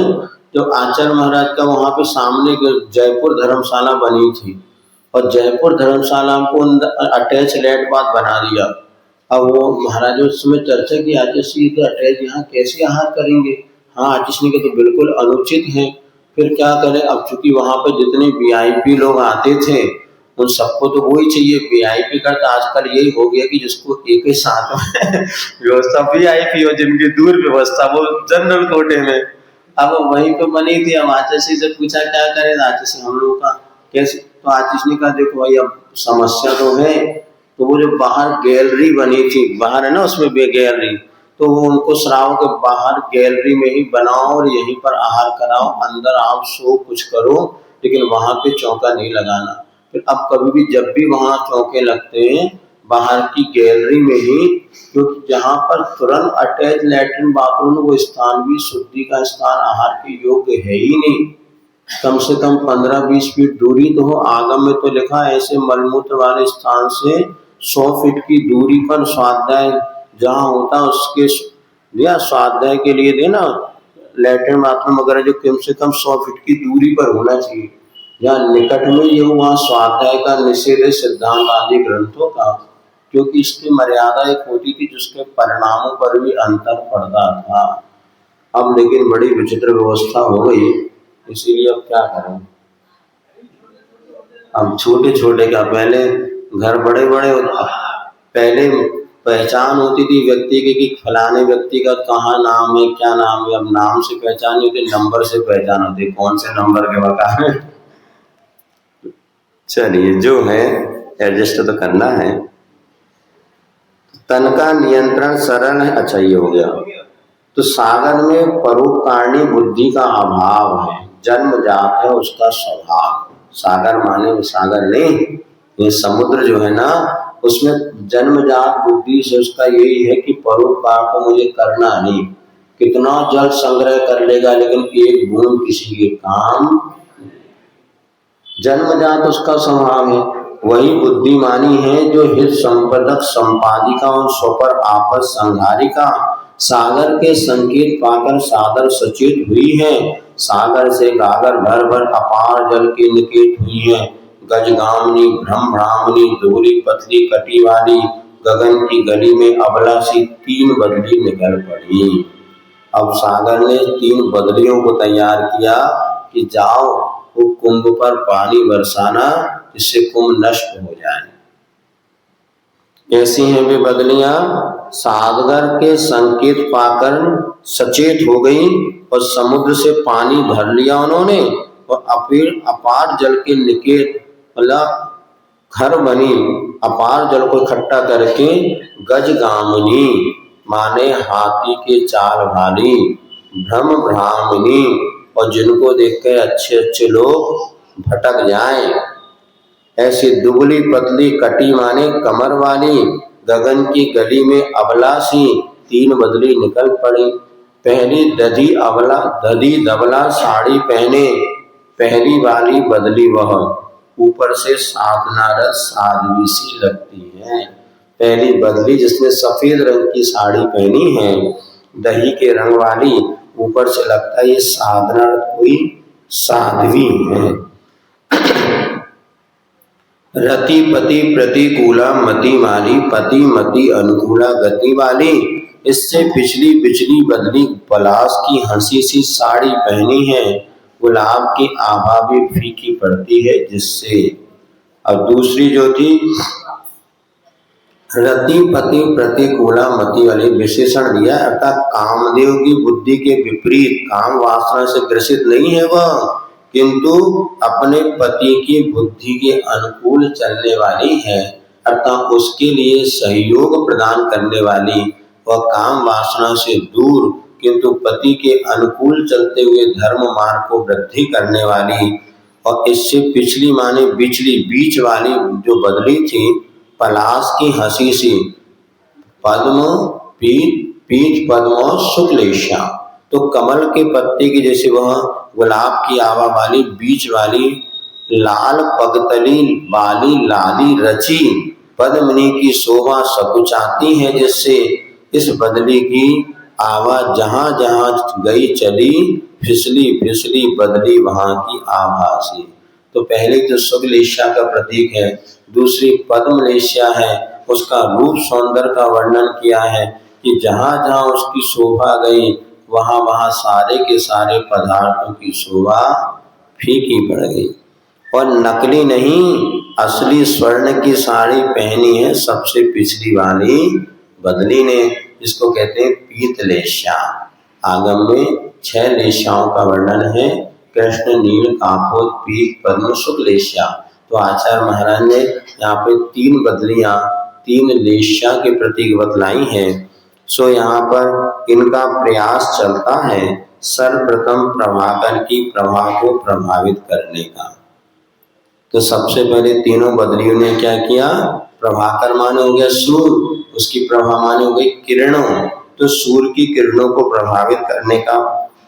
जो आचार्य महाराज का वहाँ पे सामने जयपुर धर्मशाला बनी थी, और जयपुर धर्मशाला को अटैच लेट बाथ बना दिया। अब वो महाराज उस समय चर्चा की आतिश तो अटैच यहाँ कैसे आहार करेंगे? हाँ, आतिश ने कहा तो बिल्कुल अनुचित है। फिर क्या करें? अब चूंकि वहां पर जितने वीआईपी लोग आते थे उन सबको तो वही चाहिए। वीआईपी का तो आजकल यही हो गया कि जिसको एक ही साथ में व्यवस्था वीआईपी हो, जिनकी दूर व्यवस्था वो जनरल कोटे में। अब वहीं पे बनी थी। अब आतिशी से पूछा क्या करें, आतिशी हम लोगों का कैसे? तो आतिश ने कहा देखो भाई अब समस्या तो है, तो वो जो बाहर गैलरी बनी थी, बाहर है ना उसमें गैलरी, तो वो उनको श्राव के बाहर गैलरी में ही बनाओ और यहीं पर आहार कराओ, अंदर आप सो कुछ करो, लेकिन वहां पे चौका नहीं लगाना। फिर अब कभी भी जब भी वहां चौके लगते हैं बाहर की गैलरी में ही, क्योंकि जहां पर तुरंत अटैच लैट्रिन बाथरूम, वो स्थान भी शुद्धि का स्थान आहार के योग्य है ही नहीं। कम से कम 15-20 फीट दूरी तो हो। आगम में तो लिखा है ऐसे मलमूत्र वाले स्थान से 100 फीट की दूरी पर स्वाध्याय जहाँ होता है उसके या स्वाध्याय के लिए देना लैट्रिन बाथरूम वगैरह जो कम से कम 100 फीट की दूरी पर होना चाहिए। जहाँ निकट में ये वहाँ स्वाध्याय का निषेध है सिद्धांत आदि ग्रंथों का, क्योंकि इसकी मर्यादा एक होती थी जिसके परिणामों पर भी अंतर पड़ता था। अब लेकिन बड़ी विचित्र व्यवस्था हो गई, इसीलिए अब क्या करें। अब छोटे छोटे का पहले घर बड़े बड़े पहले पहचान होती थी व्यक्ति की कि फलाने व्यक्ति का कहाँ नाम है क्या नाम है। अब नाम से पहचान नहीं होती, नंबर से पहचान होती है, कौन से नंबर के मकान है। चलिए जो है एडजस्ट तो करना है। तन का नियंत्रण सरल है। अच्छा ये हो गया। तो सागर में परोपकारणी बुद्धि का अभाव है, जन्मजात है उसका स्वभाव। सागर माने सागर नहीं, ये समुद्र जो है ना उसमें जन्मजात बुद्धि से उसका यही है कि परोपकार को मुझे करना नहीं। कितना जल संग्रह कर लेगा लेकिन एक बूंद किसी के काम, जन्मजात उसका स्वभाव है। वही बुद्धिमानी है जो हित संपदक संपादिका और स्वपर आपस संहारिका, सागर के संकेत पाकर सादर सचेत हुई है, सागर से गागर भर भर अपार जल के निकेत हुई है। गजगामिनी भ्रम भ्रामनी दोहरी पतली कटी वाली, गगन की गली में अबला सी तीन बदली निकल पड़ी। अब सागर ने तीन बदलियों को तैयार किया कि जाओ वो कुंभ पर पानी बरसाना जिससे कुंभ नष्ट हो जाए। ऐसी हैं वे बदलियां, सागर के संकेत पाकर सचेत हो गई और समुद्र से पानी भर लिया उन्होंने और अपार जल के निकेत मतलब घर बनी, अपार जल को इकट्ठा करके गजगामिनी माने हाथी के चाल वाली, भ्रम भ्रामिनी और जिनको देखकर अच्छे अच्छे लोग भटक जाएं, ऐसी दुबली पतली कटी माने कमर वाली, गगन की गली में अबला सी तीन बदली निकल पड़ी। पहली दधी दबला साड़ी पहने पहली वाली बदली वह, ऊपर से साधनारत साध्वी सी लगती है। पहली बदली जिसने सफेद रंग की साड़ी पहनी है, दही के रंग वाली, ऊपर से लगता है ये साधनारत कोई साध्वी है। रति पति प्रतिकूला मति माली, पति मति अनुकूला गति वाली, इससे पिछली पिछली बदली पलाश की हंसी सी साड़ी पहनी है, गुलाब की आभा भी फीकी पड़ती है जिससे। अब दूसरी जो थी रति पति प्रतिकूला मति वाली, विशेषण दिया अर्थात कामदेव की बुद्धि के विपरीत काम वासना से ग्रसित नहीं है वह, किंतु अपने पति की बुद्धि के अनुकूल चलने वाली है, अर्थात उसके लिए सहयोग प्रदान करने वाली, वह काम वासना से दूर किंतु पति के अनुकूल चलते हुए धर्म मार्ग को वृद्धि करने वाली। और इससे पिछली माने बिचली बीच वाली जो बदली थी, पलाश की हंसी सी, पद्म पीठ पद्म और शुक्लेशा, तो कमल के पत्ते की जैसे वह गुलाब की आवा वाली बीच वाली, लाल पगतली बाली लाली रची, पद्मिनी की शोभा सकुचाती है जिससे। इस बदली की आवा जहां जहां गई चली, फिसली फिसली बदली वहां की आभासी। तो पहले तो शुक्लेशा का प्रतीक है, दूसरी पद्मलेशा है, उसका रूप सौंदर्य का वर्णन किया है कि जहां जहां उसकी शोभा गई वहां वहां सारे के सारे पदार्थों की शोभा फीकी पड़ गई। और नकली नहीं असली स्वर्ण की साड़ी पहनी है सबसे पिछली वाली बदली ने, जिसको कहते हैं पीतलेशा। आगम में 6 लेशाओं का वर्णन है, कृष्ण नील कापोत पीत पद्म शुक्लेशा। तो आचार्य महाराज ने यहाँ पे 3 बदलियां 3 लेशा के प्रतीक बतलाई हैं। सो यहाँ पर इनका प्रयास चलता है सर्वप्रथम प्रभाकर की प्रभा को प्रभावित करने का। तो सबसे पहले तीनों बदलियों ने क्या किया, प्रभाकर माने हो गया सूर्य, उसकी प्रभा माने हो गई किरणों, तो सूर्य की किरणों को प्रभावित करने का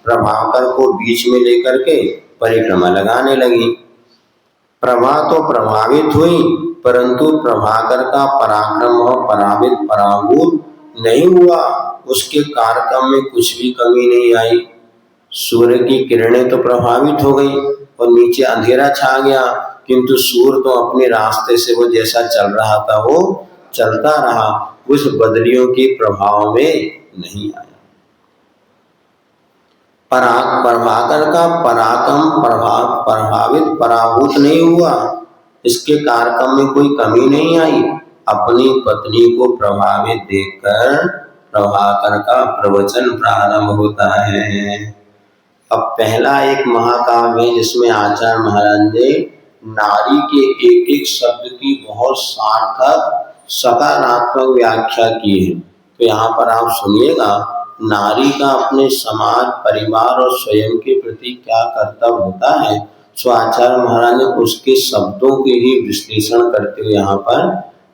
प्रभाकर को बीच में लेकर के परिक्रमा लगाने लगी। प्रभा तो प्रभावित हुई परंतु प्रभाकर का पराक्रम और पराभूत नहीं हुआ, उसके कार्यक्रम में कुछ भी कमी नहीं आई। सूर्य की किरणें तो प्रभावित हो गई और नीचे अंधेरा छा गया, किंतु सूर्य तो अपने रास्ते से वो जैसा चल रहा था वो चलता रहा, उस बदलियों के प्रभाव में नहीं आया। प्रभाकर का पराक्रम प्रभावित पराभूत नहीं हुआ, इसके कार्यक्रम में कोई कमी नहीं आई। अपनी पत्नी को प्रभावित देखकर प्रभाकर का प्रवचन प्रारंभ होता है। अब पहला एक महाकाव्य है जिसमें आचार्य महाराज ने नारी के एक एक शब्द की बहुत सार्थक सकारात्मक व्याख्या की है। तो यहाँ पर आप सुनिएगा, नारी का अपने समाज परिवार और स्वयं के प्रति क्या कर्तव्य होता है, सो आचार्य महाराज ने उसके शब्दों के ही विश्लेषण करते हुए यहाँ पर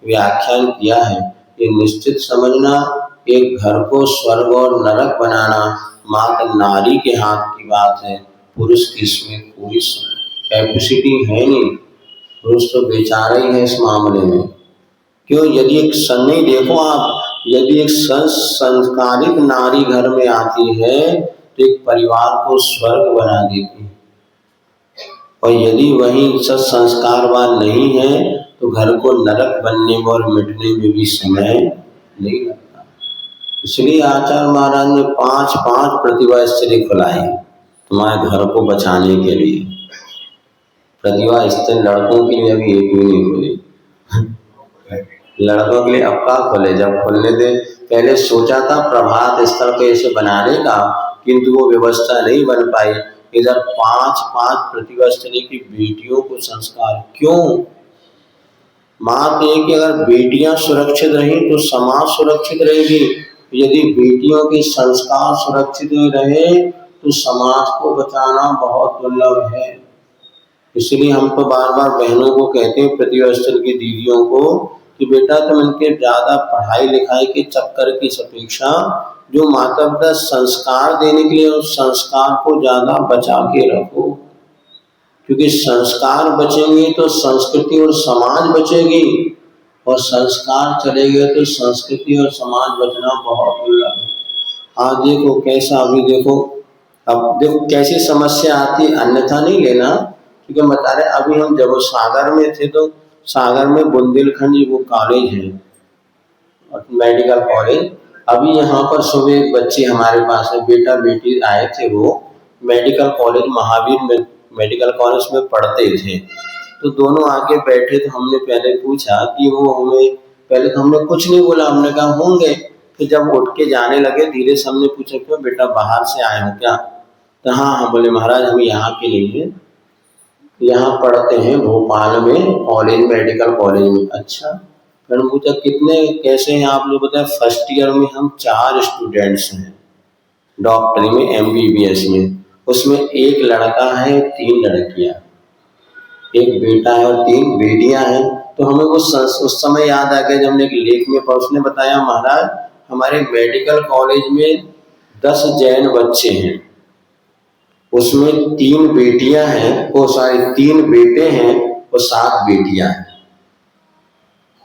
व्याख्यान किया है। ये निश्चित समझना एक घर को स्वर्ग और नरक बनाना मात्र नारी के हाथ की बात है। पुरुष की इसमें कोई कैपेसिटी है नहीं। पुरुष तो बेचारा ही है इस मामले में। क्यों? यदि एक नहीं देखो आप, यदि एक संस्कारित नारी घर में आती है तो एक परिवार को स्वर्ग बना देती है, और यदि वही संस्कारवान नहीं है तो घर को नरक बनने में और मिटने में भी समय नहीं लगता। इसलिए आचार्य महाराज ने 5 प्रतिभा स्त्री खुलाई तुम्हारे घर को बचाने के लिए। प्रतिभा स्त्री लड़कों के लिए अभी एक भी नहीं खुली। लड़कों के लिए अब का खोले, जब खोलने दे। पहले सोचा था प्रभात स्तर पे इसे बनाने का, किंतु वो व्यवस्था नहीं बन पाई। इधर 5 प्रतिभा स्त्री की बेटियों को संस्कार क्यों? माँ ये कि अगर बेटियां सुरक्षित रही तो समाज सुरक्षित रहेगी। यदि बेटियों के संस्कार सुरक्षित रहे तो समाज को बचाना बहुत दुर्लभ है। इसलिए हम तो बार बार बहनों को कहते हैं, प्रतिभा स्त्री की दीदियों को, कि बेटा तुम इनके ज्यादा पढ़ाई लिखाई के चक्कर की अपेक्षा जो माता पिता संस्कार देने के लिए उस संस्कार को ज्यादा बचा के रखो। क्योंकि संस्कार बचेंगे तो संस्कृति और समाज बचेगी, और संस्कार चले गए तो संस्कृति और समाज बचना बहुत दुर्लभ है। आज देखो कैसा, अभी देखो, अब देखो कैसी समस्या आती है। अन्यथा नहीं लेना, क्योंकि बता रहे अभी हम जब सागर में थे तो सागर में बुंदेलखंड वो कॉलेज है, मेडिकल कॉलेज। अभी यहाँ पर सुबह एक बच्चे हमारे पास है, बेटा बेटी आए थे, वो मेडिकल कॉलेज महावीर में मेडिकल कॉलेज में पढ़ते थे। तो दोनों आके बैठे, तो हमने पहले पूछा कि वो हमें, पहले तो हमने कुछ नहीं बोला, हमने कहा होंगे। फिर जब उठ के जाने लगे धीरे से हमने पूछा क्यों बेटा बाहर से आए हो क्या? तो हाँ, बोले महाराज हम यहाँ के नहीं है, यहाँ पढ़ते हैं भोपाल में कॉलेज, मेडिकल कॉलेज में। अच्छा, फिर पूछा कितने कैसे हैं आप लोग? बताए फर्स्ट ईयर में हम 4 स्टूडेंट्स हैं डॉक्टरी में, MBBS में। उसमें एक लड़का है, 3 लड़कियां, एक बेटा है और 3 बेटियां हैं। तो हमें उस समय याद आ गया जब हमने एक लेख में पढ़ा, उसने बताया महाराज हमारे मेडिकल कॉलेज में 10 जैन बच्चे हैं, उसमें 3 बेटियां हैं, वो सारे 3 बेटे हैं और 7 बेटियां हैं।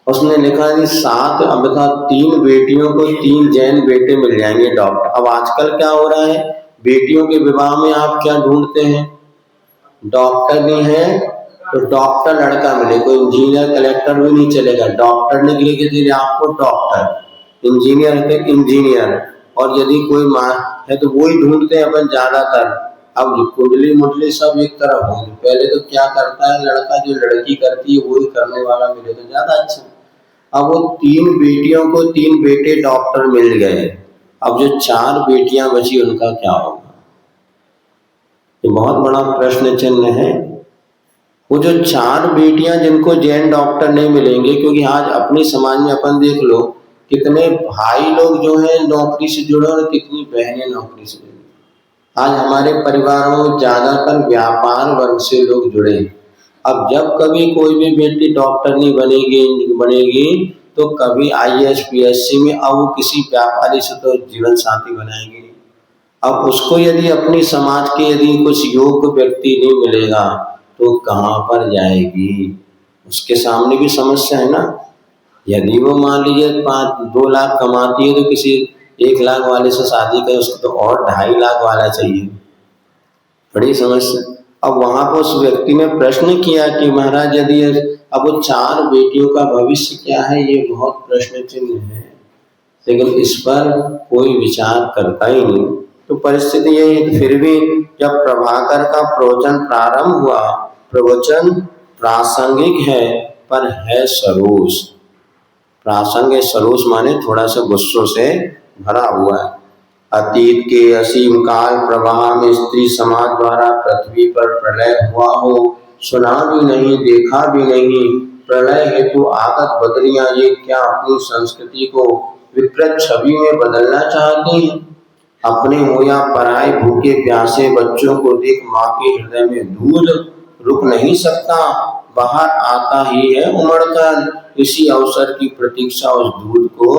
उसने लिखा कि 7, अब बता 3 बेटियों को 3 जैन बेटे मिल जाएंगे डॉक्टर। अब आजकल क्या हो रहा है, बेटियों के विवाह में आप क्या ढूंढते हैं? डॉक्टर नहीं है तो डॉक्टर लड़का मिले, कोई इंजीनियर कलेक्टर भी नहीं चलेगा, डॉक्टर ने लिख के आपको डॉक्टर, इंजीनियर है तो इंजीनियर, और यदि कोई माँ है तो वही ढूंढते हैं अपन ज्यादातर। अब कुंडली मुंडली सब एक तरफ होंगे। पहले तो क्या करता है लड़का, जो लड़की करती है वही करने वाला मिले तो ज्यादा अच्छा। अब वो 3 बेटियों को 3 बेटे डॉक्टर मिल गए, अब जो 4 बेटियां बची उनका क्या होगा? ये बहुत बड़ा प्रश्न चिन्ह है। वो जो 4 बेटियां जिनको जैन डॉक्टर नहीं मिलेंगे, क्योंकि आज अपने समाज में अपन देख लो कितने भाई लोग जो हैं नौकरी से जुड़े और कितनी बहनें नौकरी से जुड़ी। आज हमारे परिवारों में ज्यादातर व्यापार वर्ग से लोग जुड़े। अब जब कभी कोई भी बेटी डॉक्टर नहीं बनेगी तो कभी IAS PSC में, अब वो किसी व्यापारी से तो जीवन साथी बनाएगी नहीं। अब उसको यदि अपनी समाज के यदि कुछ योग्य व्यक्ति नहीं मिलेगा तो कहाँ पर जाएगी? उसके सामने भी समस्या है ना। यदि वो मान लीजिए 2 लाख कमाती है तो किसी 1 लाख वाले से शादी करे, उसको तो और 2.5 लाख वाला चाहिए। बड़ी समस्या। अब वहां पर उस व्यक्ति ने प्रश्न किया कि महाराज यदि अब वो 4 बेटियों का भविष्य क्या है, ये बहुत प्रश्न चिन्ह है, लेकिन इस पर कोई विचार करता ही नहीं। तो परिस्थिति यही है। फिर भी जब प्रभाकर का प्रवचन प्रारंभ हुआ, प्रवचन प्रासंगिक है पर है सरोष। प्रासंगिक, सरोष माने थोड़ा सा गुस्सों से भरा हुआ है। अतीत के असीम काल प्रवाह में स्त्री समाज द्वारा पृथ्वी पर प्रलय हुआ हो, सुना भी नहीं देखा भी नहीं। प्रलय हेतु आगत बदलियां ये क्या अपनी संस्कृति को विकृत छवि में बदलना चाहती हैं? अपने हो या पराए भूखे प्यासे बच्चों को देख माँ के हृदय में दूध रुक नहीं सकता, बाहर आता ही है उमड़कर। इसी अवसर की प्रतीक्षा उस दूध को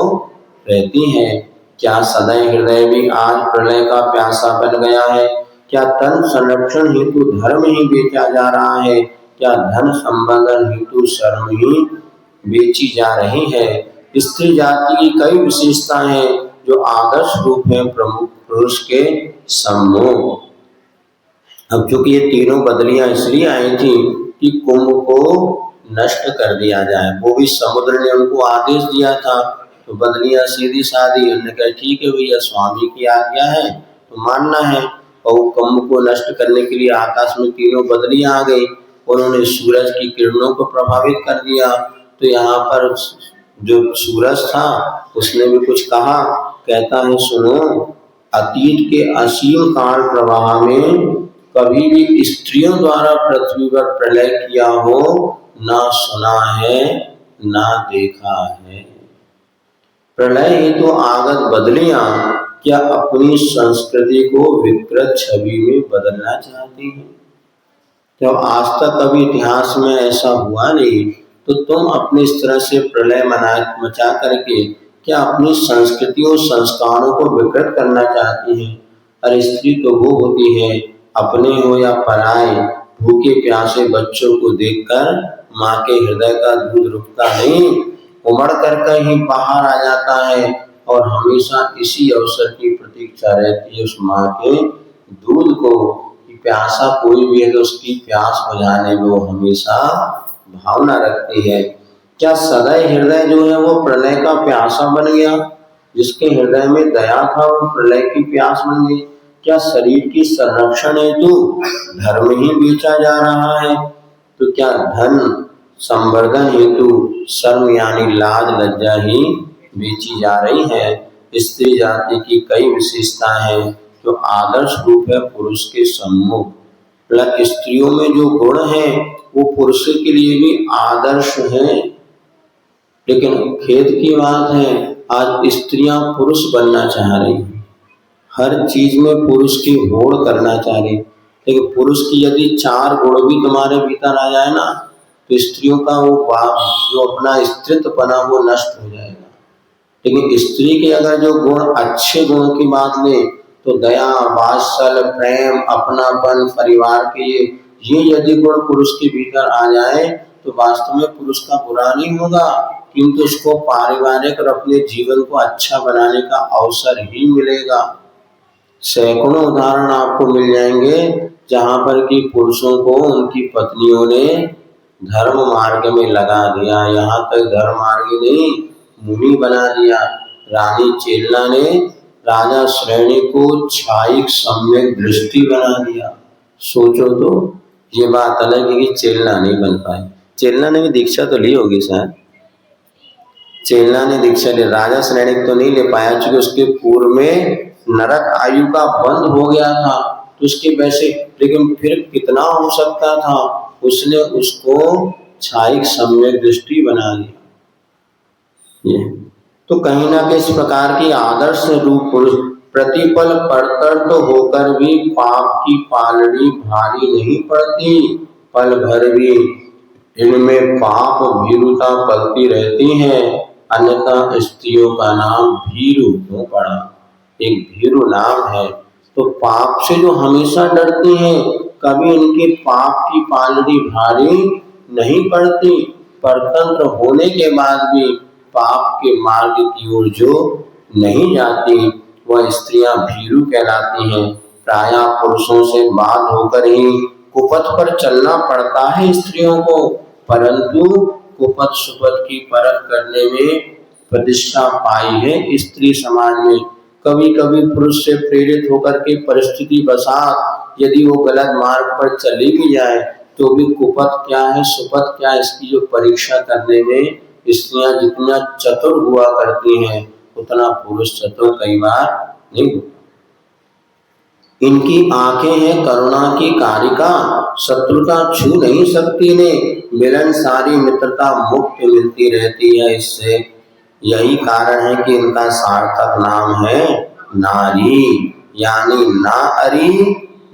रहती है। क्या सदैव हृदय भी आज प्रलय का प्यासा बन गया है? क्या तन संरक्षण हेतु धर्म ही बेचा जा रहा है? क्या धन संवर्धन हेतु शर्म ही बेची जा रही है? स्त्री जाति की कई विशेषताएं हैं जो आदर्श रूप में प्रमुख पुरुष के सम्मुख। अब चूंकि ये तीनों बदलियां इसलिए आई थी कि कुंभ को नष्ट कर दिया जाए, वो भी समुद्र ने उनको आदेश दिया था। तो बदलियां सीधी सादी, उन्होंने कहा ठीक है भैया, स्वामी की आज्ञा है तो मानना है। और कुंभ को नष्ट करने के लिए आकाश में तीनों बदलियां आ गई, उन्होंने सूरज की किरणों को प्रभावित कर दिया। तो यहाँ पर जो सूरज था उसने भी कुछ कहा, कहता है सुनो, अतीत के असीम काल प्रवाह में कभी भी स्त्रियों द्वारा पृथ्वी पर प्रलय किया हो ना सुना है ना देखा है। प्रलय हेतु आगत बदलियां क्या अपनी संस्कृति को विकृत छवि में बदलना चाहती हैं? जब आज तक कभी इतिहास में ऐसा हुआ नहीं, तो तुम अपने इस तरह से प्रलय मचा करके क्या अपनी संस्कृति और संस्कारों को विकृत करना चाहती हैं? अरे स्त्री तो वो होती है, अपने हो या पराए, भूखे प्यासे बच्चों को देखकर माँ के हृदय का दूध रुकता नहीं, उमड़ कर कहीं बाहर आ जाता है और हमेशा इसी अवसर की प्रतीक्षा रहती है उस माँ के दूध को। प्यासा कोई भी है तो उसकी प्यास बुझाने में वो हमेशा भावना रखती है। क्या सदैव हृदय जो है वो प्रलय का प्यासा बन गया? जिसके हृदय में दया था वो प्रलय की प्यास बन गई। क्या शरीर की संरक्षण हेतु धर्म ही बेचा जा रहा है? तो क्या धन संवर्धन हेतु शर्म यानी लाज लज्जा ही बेची जा रही है? स्त्री जाति की कई विशेषताएं हैं जो आदर्श रूप है पुरुष के सम्मुख। मतलब स्त्रियों में जो गुण है वो पुरुष के लिए भी आदर्श है, लेकिन खेद की बात है आज स्त्रियां पुरुष बनना चाह रही हैं, हर चीज में पुरुष की होड़ करना चाह रही। लेकिन पुरुष की यदि 4 गुण भी तुम्हारे भीतर आ जाए ना, तो स्त्रियों का वो जो अपना स्त्रीत्व बना वो नष्ट हो जाएगा। लेकिन स्त्री के अगर जो गुण, अच्छे गुणों की बात ले तो दया, वात्सल्य, प्रेम, अपनापन, परिवार के ये यदि गुण पुरुष के भीतर आ जाए तो वास्तव में पुरुष का बुरा नहीं होगा, किंतु उसको पारिवारिक और अपने जीवन को अच्छा बनाने का अवसर ही मिलेगा। सैकड़ों उदाहरण आपको मिल जाएंगे जहां पर कि पुरुषों को उनकी पत्नियों ने धर्म मार्ग में लगा दिया, यहाँ तक धर्म मार्ग नहीं मुनि बना दिया। रानी चेलना ने राजा श्रेणी को छायिक सम्यक दृष्टि बना दिया। सोचो तो, ये बात अलग है कि चेलना नहीं बन पाई। चेलना ने भी दीक्षा तो ली होगी शायद, चेलना ने दीक्षा ली, राजा श्रेणी तो नहीं ले पाया क्योंकि उसके पूर्व में नरक आयु का बंद हो गया था, तो उसके वैसे, लेकिन फिर कितना हो सकता था, उसने उसको छायिक सम्यक दृष्टि बना लिया। तो कहीं ना कहीं इस प्रकार की आदर्श रूप पुरुष प्रतिपल पढ़कर तो होकर भी पाप की पालड़ी भारी नहीं पड़ती, पल भर भी इनमें पाप भीरुता पलती रहती है। अन्यथा स्त्रियों का नाम भीरु क्यों पड़ा? एक भीरु नाम है। तो पाप से जो हमेशा डरती हैं, कभी इनके पाप की पालड़ी भारी नहीं पड़ती। परतंत्र होने के बाद भी पाप के मार्ग की ओर जो नहीं जाती वह स्त्रियां भीरु कहलाती हैं। प्रायः पुरुषों से बात होकर ही कुपथ पर चलना पड़ता है स्त्रियों को, परंतु कुपथ सुपथ की परख करने में प्रतिष्ठा पाई है स्त्री समाज में। कभी कभी पुरुष से प्रेरित होकर के परिस्थिति बसात यदि वो गलत मार्ग पर चली भी जाए तो भी कुपथ क्या है सुपथ क्या है, इसकी जो परीक्षा करने में स्त्रियां जितना चतुर हुआ करती हैं उतना पुरुष चतुर कई बार नहीं होता। इनकी आंखें हैं करुणा की कारिका, शत्रुता छू नहीं सकती ने, मिलन सारी मित्रता मुक्त मिलती रहती है इससे। यही कारण है कि इनका सार्थक नाम है नारी, यानी ना अरी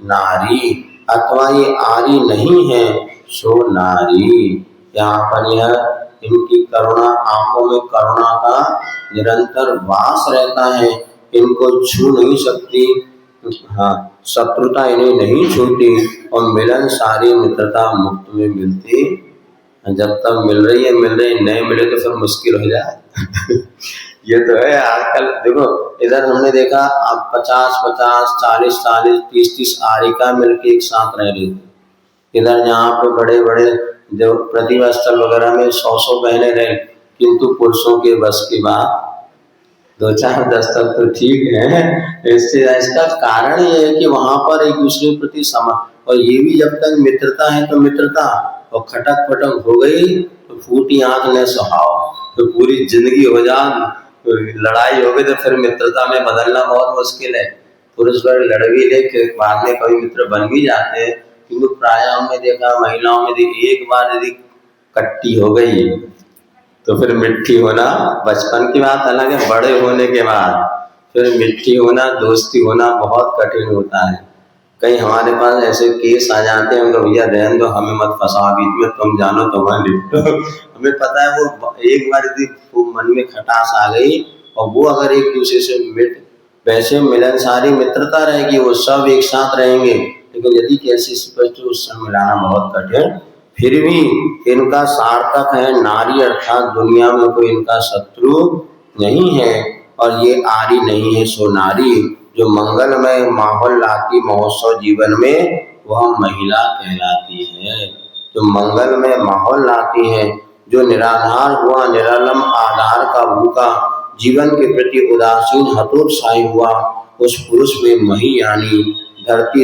नारी, अथवा ये आरी नहीं है सो नारी। यहाँ पर यह इनकी करुणा, आंखों में करुणा का निरंतर वास रहता है इनको छू नहीं सकती। हाँ, शत्रुता इन्हें नहीं छूती और मिलन सारी मित्रता मुफ्त में मिलती। जब तक मिल रही है मिल रही, नहीं मिले तो फिर मुश्किल हो जाए। ये तो है आजकल। देखो इधर हमने देखा अब 50-50, 40-40, 30-30 आरिका मिलके एक साथ रह रही थी। इधर जहाँ पे बड़े बड़े जो प्रतिभा स्थल वगैरह में 100-100 बहने रहे, किंतु पुरुषों के बस की बात 2-4 10 तक तो ठीक है। इसका कारण ये है कि वहां पर एक दूसरे के प्रति समान, और ये भी जब तक मित्रता है तो मित्रता, और खटक पटक हो गई तो फूटी आंख ने सुहाव, तो पूरी जिंदगी हो जा, तो लड़ाई हो गई तो फिर मित्रता में बदलना बहुत मुश्किल है। पुरुष वर्ग लड़ भी ले फिर बाद में कभी मित्र बन भी जाते हैं, किंतु प्राय हमने देखा महिलाओं में एक बार यदि कट्टी हो गई तो फिर मिट्टी होना बचपन की बात अलग है, बड़े होने के बाद फिर मिट्टी होना, दोस्ती होना बहुत कठिन होता है। कहीं हमारे पास ऐसे केस आ जाते हैं, उनको भैया रहने दो, हमें मत फंसाओ बीच में, तुम जानो तुम्हारे निपटो। हमें पता है वो एक बार यदि मन में खटास आ गई और वो अगर एक दूसरे से वैसे मिलनसारी मित्रता रहेगी, वो सब एक साथ रहेंगे, लेकिन यदि कैसे स्पष्ट उससे मिलाना बहुत कठिन। फिर भी इनका सार्थक है नारी, अर्थात दुनिया में कोई इनका शत्रु नहीं है। और ये आरी नहीं है सो नारी, जो मंगलमय माहौल लाती महोत्सव जीवन में, वह महिला कहलाती है। जो मंगलमय माहौल लाती है, जो निराधार हुआ निरालम आधार का भूखा, जीवन के प्रति उदासीन हतोत्साही हुआ, उस पुरुष में मही यानी धरती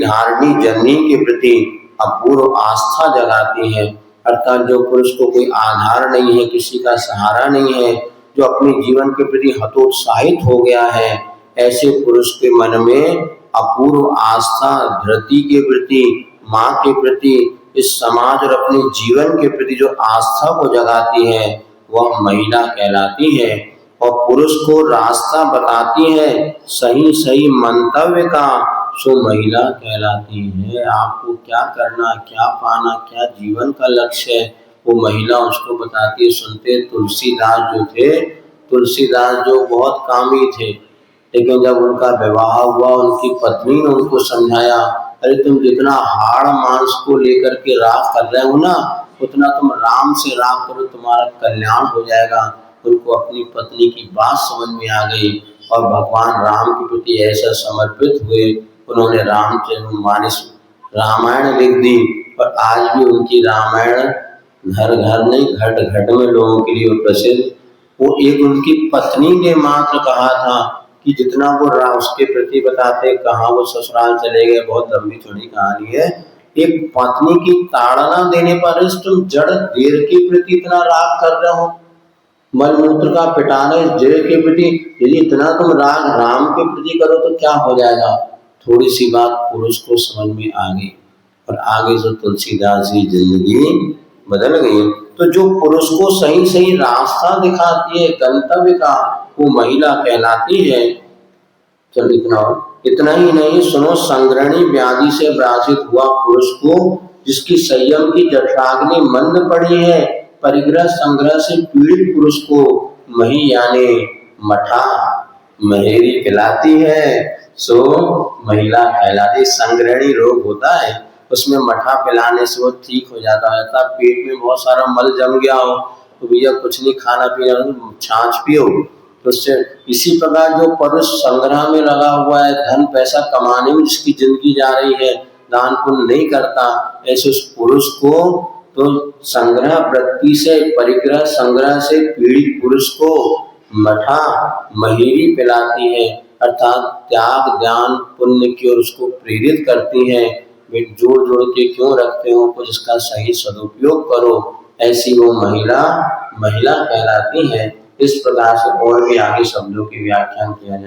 धारणी जननी के प्रति अपूर्व आस्था जगाती है। अर्थात जो पुरुष को कोई आधार नहीं है, किसी का सहारा नहीं है, जो अपने जीवन के प्रति हतोत्साहित हो गया है, ऐसे पुरुष के मन में अपूर्व आस्था धरती के प्रति, माँ के प्रति, इस समाज और अपने जीवन के प्रति जो आस्था को जगाती है, वह महिला कहलाती है। और पुरुष को रास्ता बताती है सही सही मंतव्य का, सो महिला कहलाती है। आपको क्या करना, क्या पाना, क्या जीवन का लक्ष्य है, वो महिला उसको बताती है। सुनते तुलसीदास जो थे, तुलसीदास जो बहुत कामी थे, लेकिन जब उनका विवाह हुआ उनकी पत्नी ने उनको समझाया, अरे तुम जितना हाड़ मांस को लेकर के राग कर रहे हो ना, उतना तुम राम से राग करो, तुम्हारा कल्याण हो जाएगा। उनको अपनी पत्नी की बात समझ में आ गई और भगवान राम के प्रति ऐसा समर्पित हुए, उन्होंने रामचरितमानस रामायण लिख दी। और आज भी उनकी रामायण घर घर नहीं घट घट में लोगों के लिए प्रसिद्ध। वो एक उनकी पत्नी ने मात्र कहा था कि जितना वो उसके प्रति बताते, कहाँ वो ससुराल चले गए, बहुत लंबी चौड़ी कहानी है। एक पत्नी की ताड़ना देने पर तुम जड़ देर के प्रति इतना राग कर रहे हो, मलमूत्र का पिटाने जड़ के प्रति, यदि इतना तुम राग राम के प्रति करो तो क्या हो जाएगा। थोड़ी सी बात पुरुष को समझ में आ गई और आगे जो तुलसीदास की जिंदगी बदल गई। तो जो पुरुष को सही सही रास्ता दिखाती है गंतव्य का, वो महिला कहलाती है। चलो इतना ही नहीं, सुनो संग्रहणी व्याधि से ग्रासित हुआ पुरुष को, जिसकी संयम की जठराग्नि मंद पड़ी है, परिग्रह संग्रह से पीड़ित पुरुष को मही यानी मठा महेरी पिलाती है, सो महिला कहलाती। संग्रहणी रोग होता है, उसमें मठा पिलाने से वो ठीक हो जाता है। तब पेट में बहुत सारा मल जम गया हो तो भैया कुछ नहीं खाना पीना, छाछ पियो तो उससे। इसी प्रकार जो पुरुष संग्रह में लगा हुआ है, धन पैसा कमाने में जिसकी जिंदगी जा रही है, दान पुण्य नहीं करता, ऐसे उस पुरुष को तो संग्रह वृत्ति से, परिग्रह संग्रह से पीड़ित पुरुष को मठा महेरी पिलाती है, अर्थात त्याग ज्ञान पुण्य की ओर उसको प्रेरित करती है। वे जोड़ जोड़ के क्यों रखते हो, कुछ इसका सही सदुपयोग करो, ऐसी वो महिला कहलाती है। इस प्रकार से और भी आगे शब्दों की व्याख्यान किया जाए।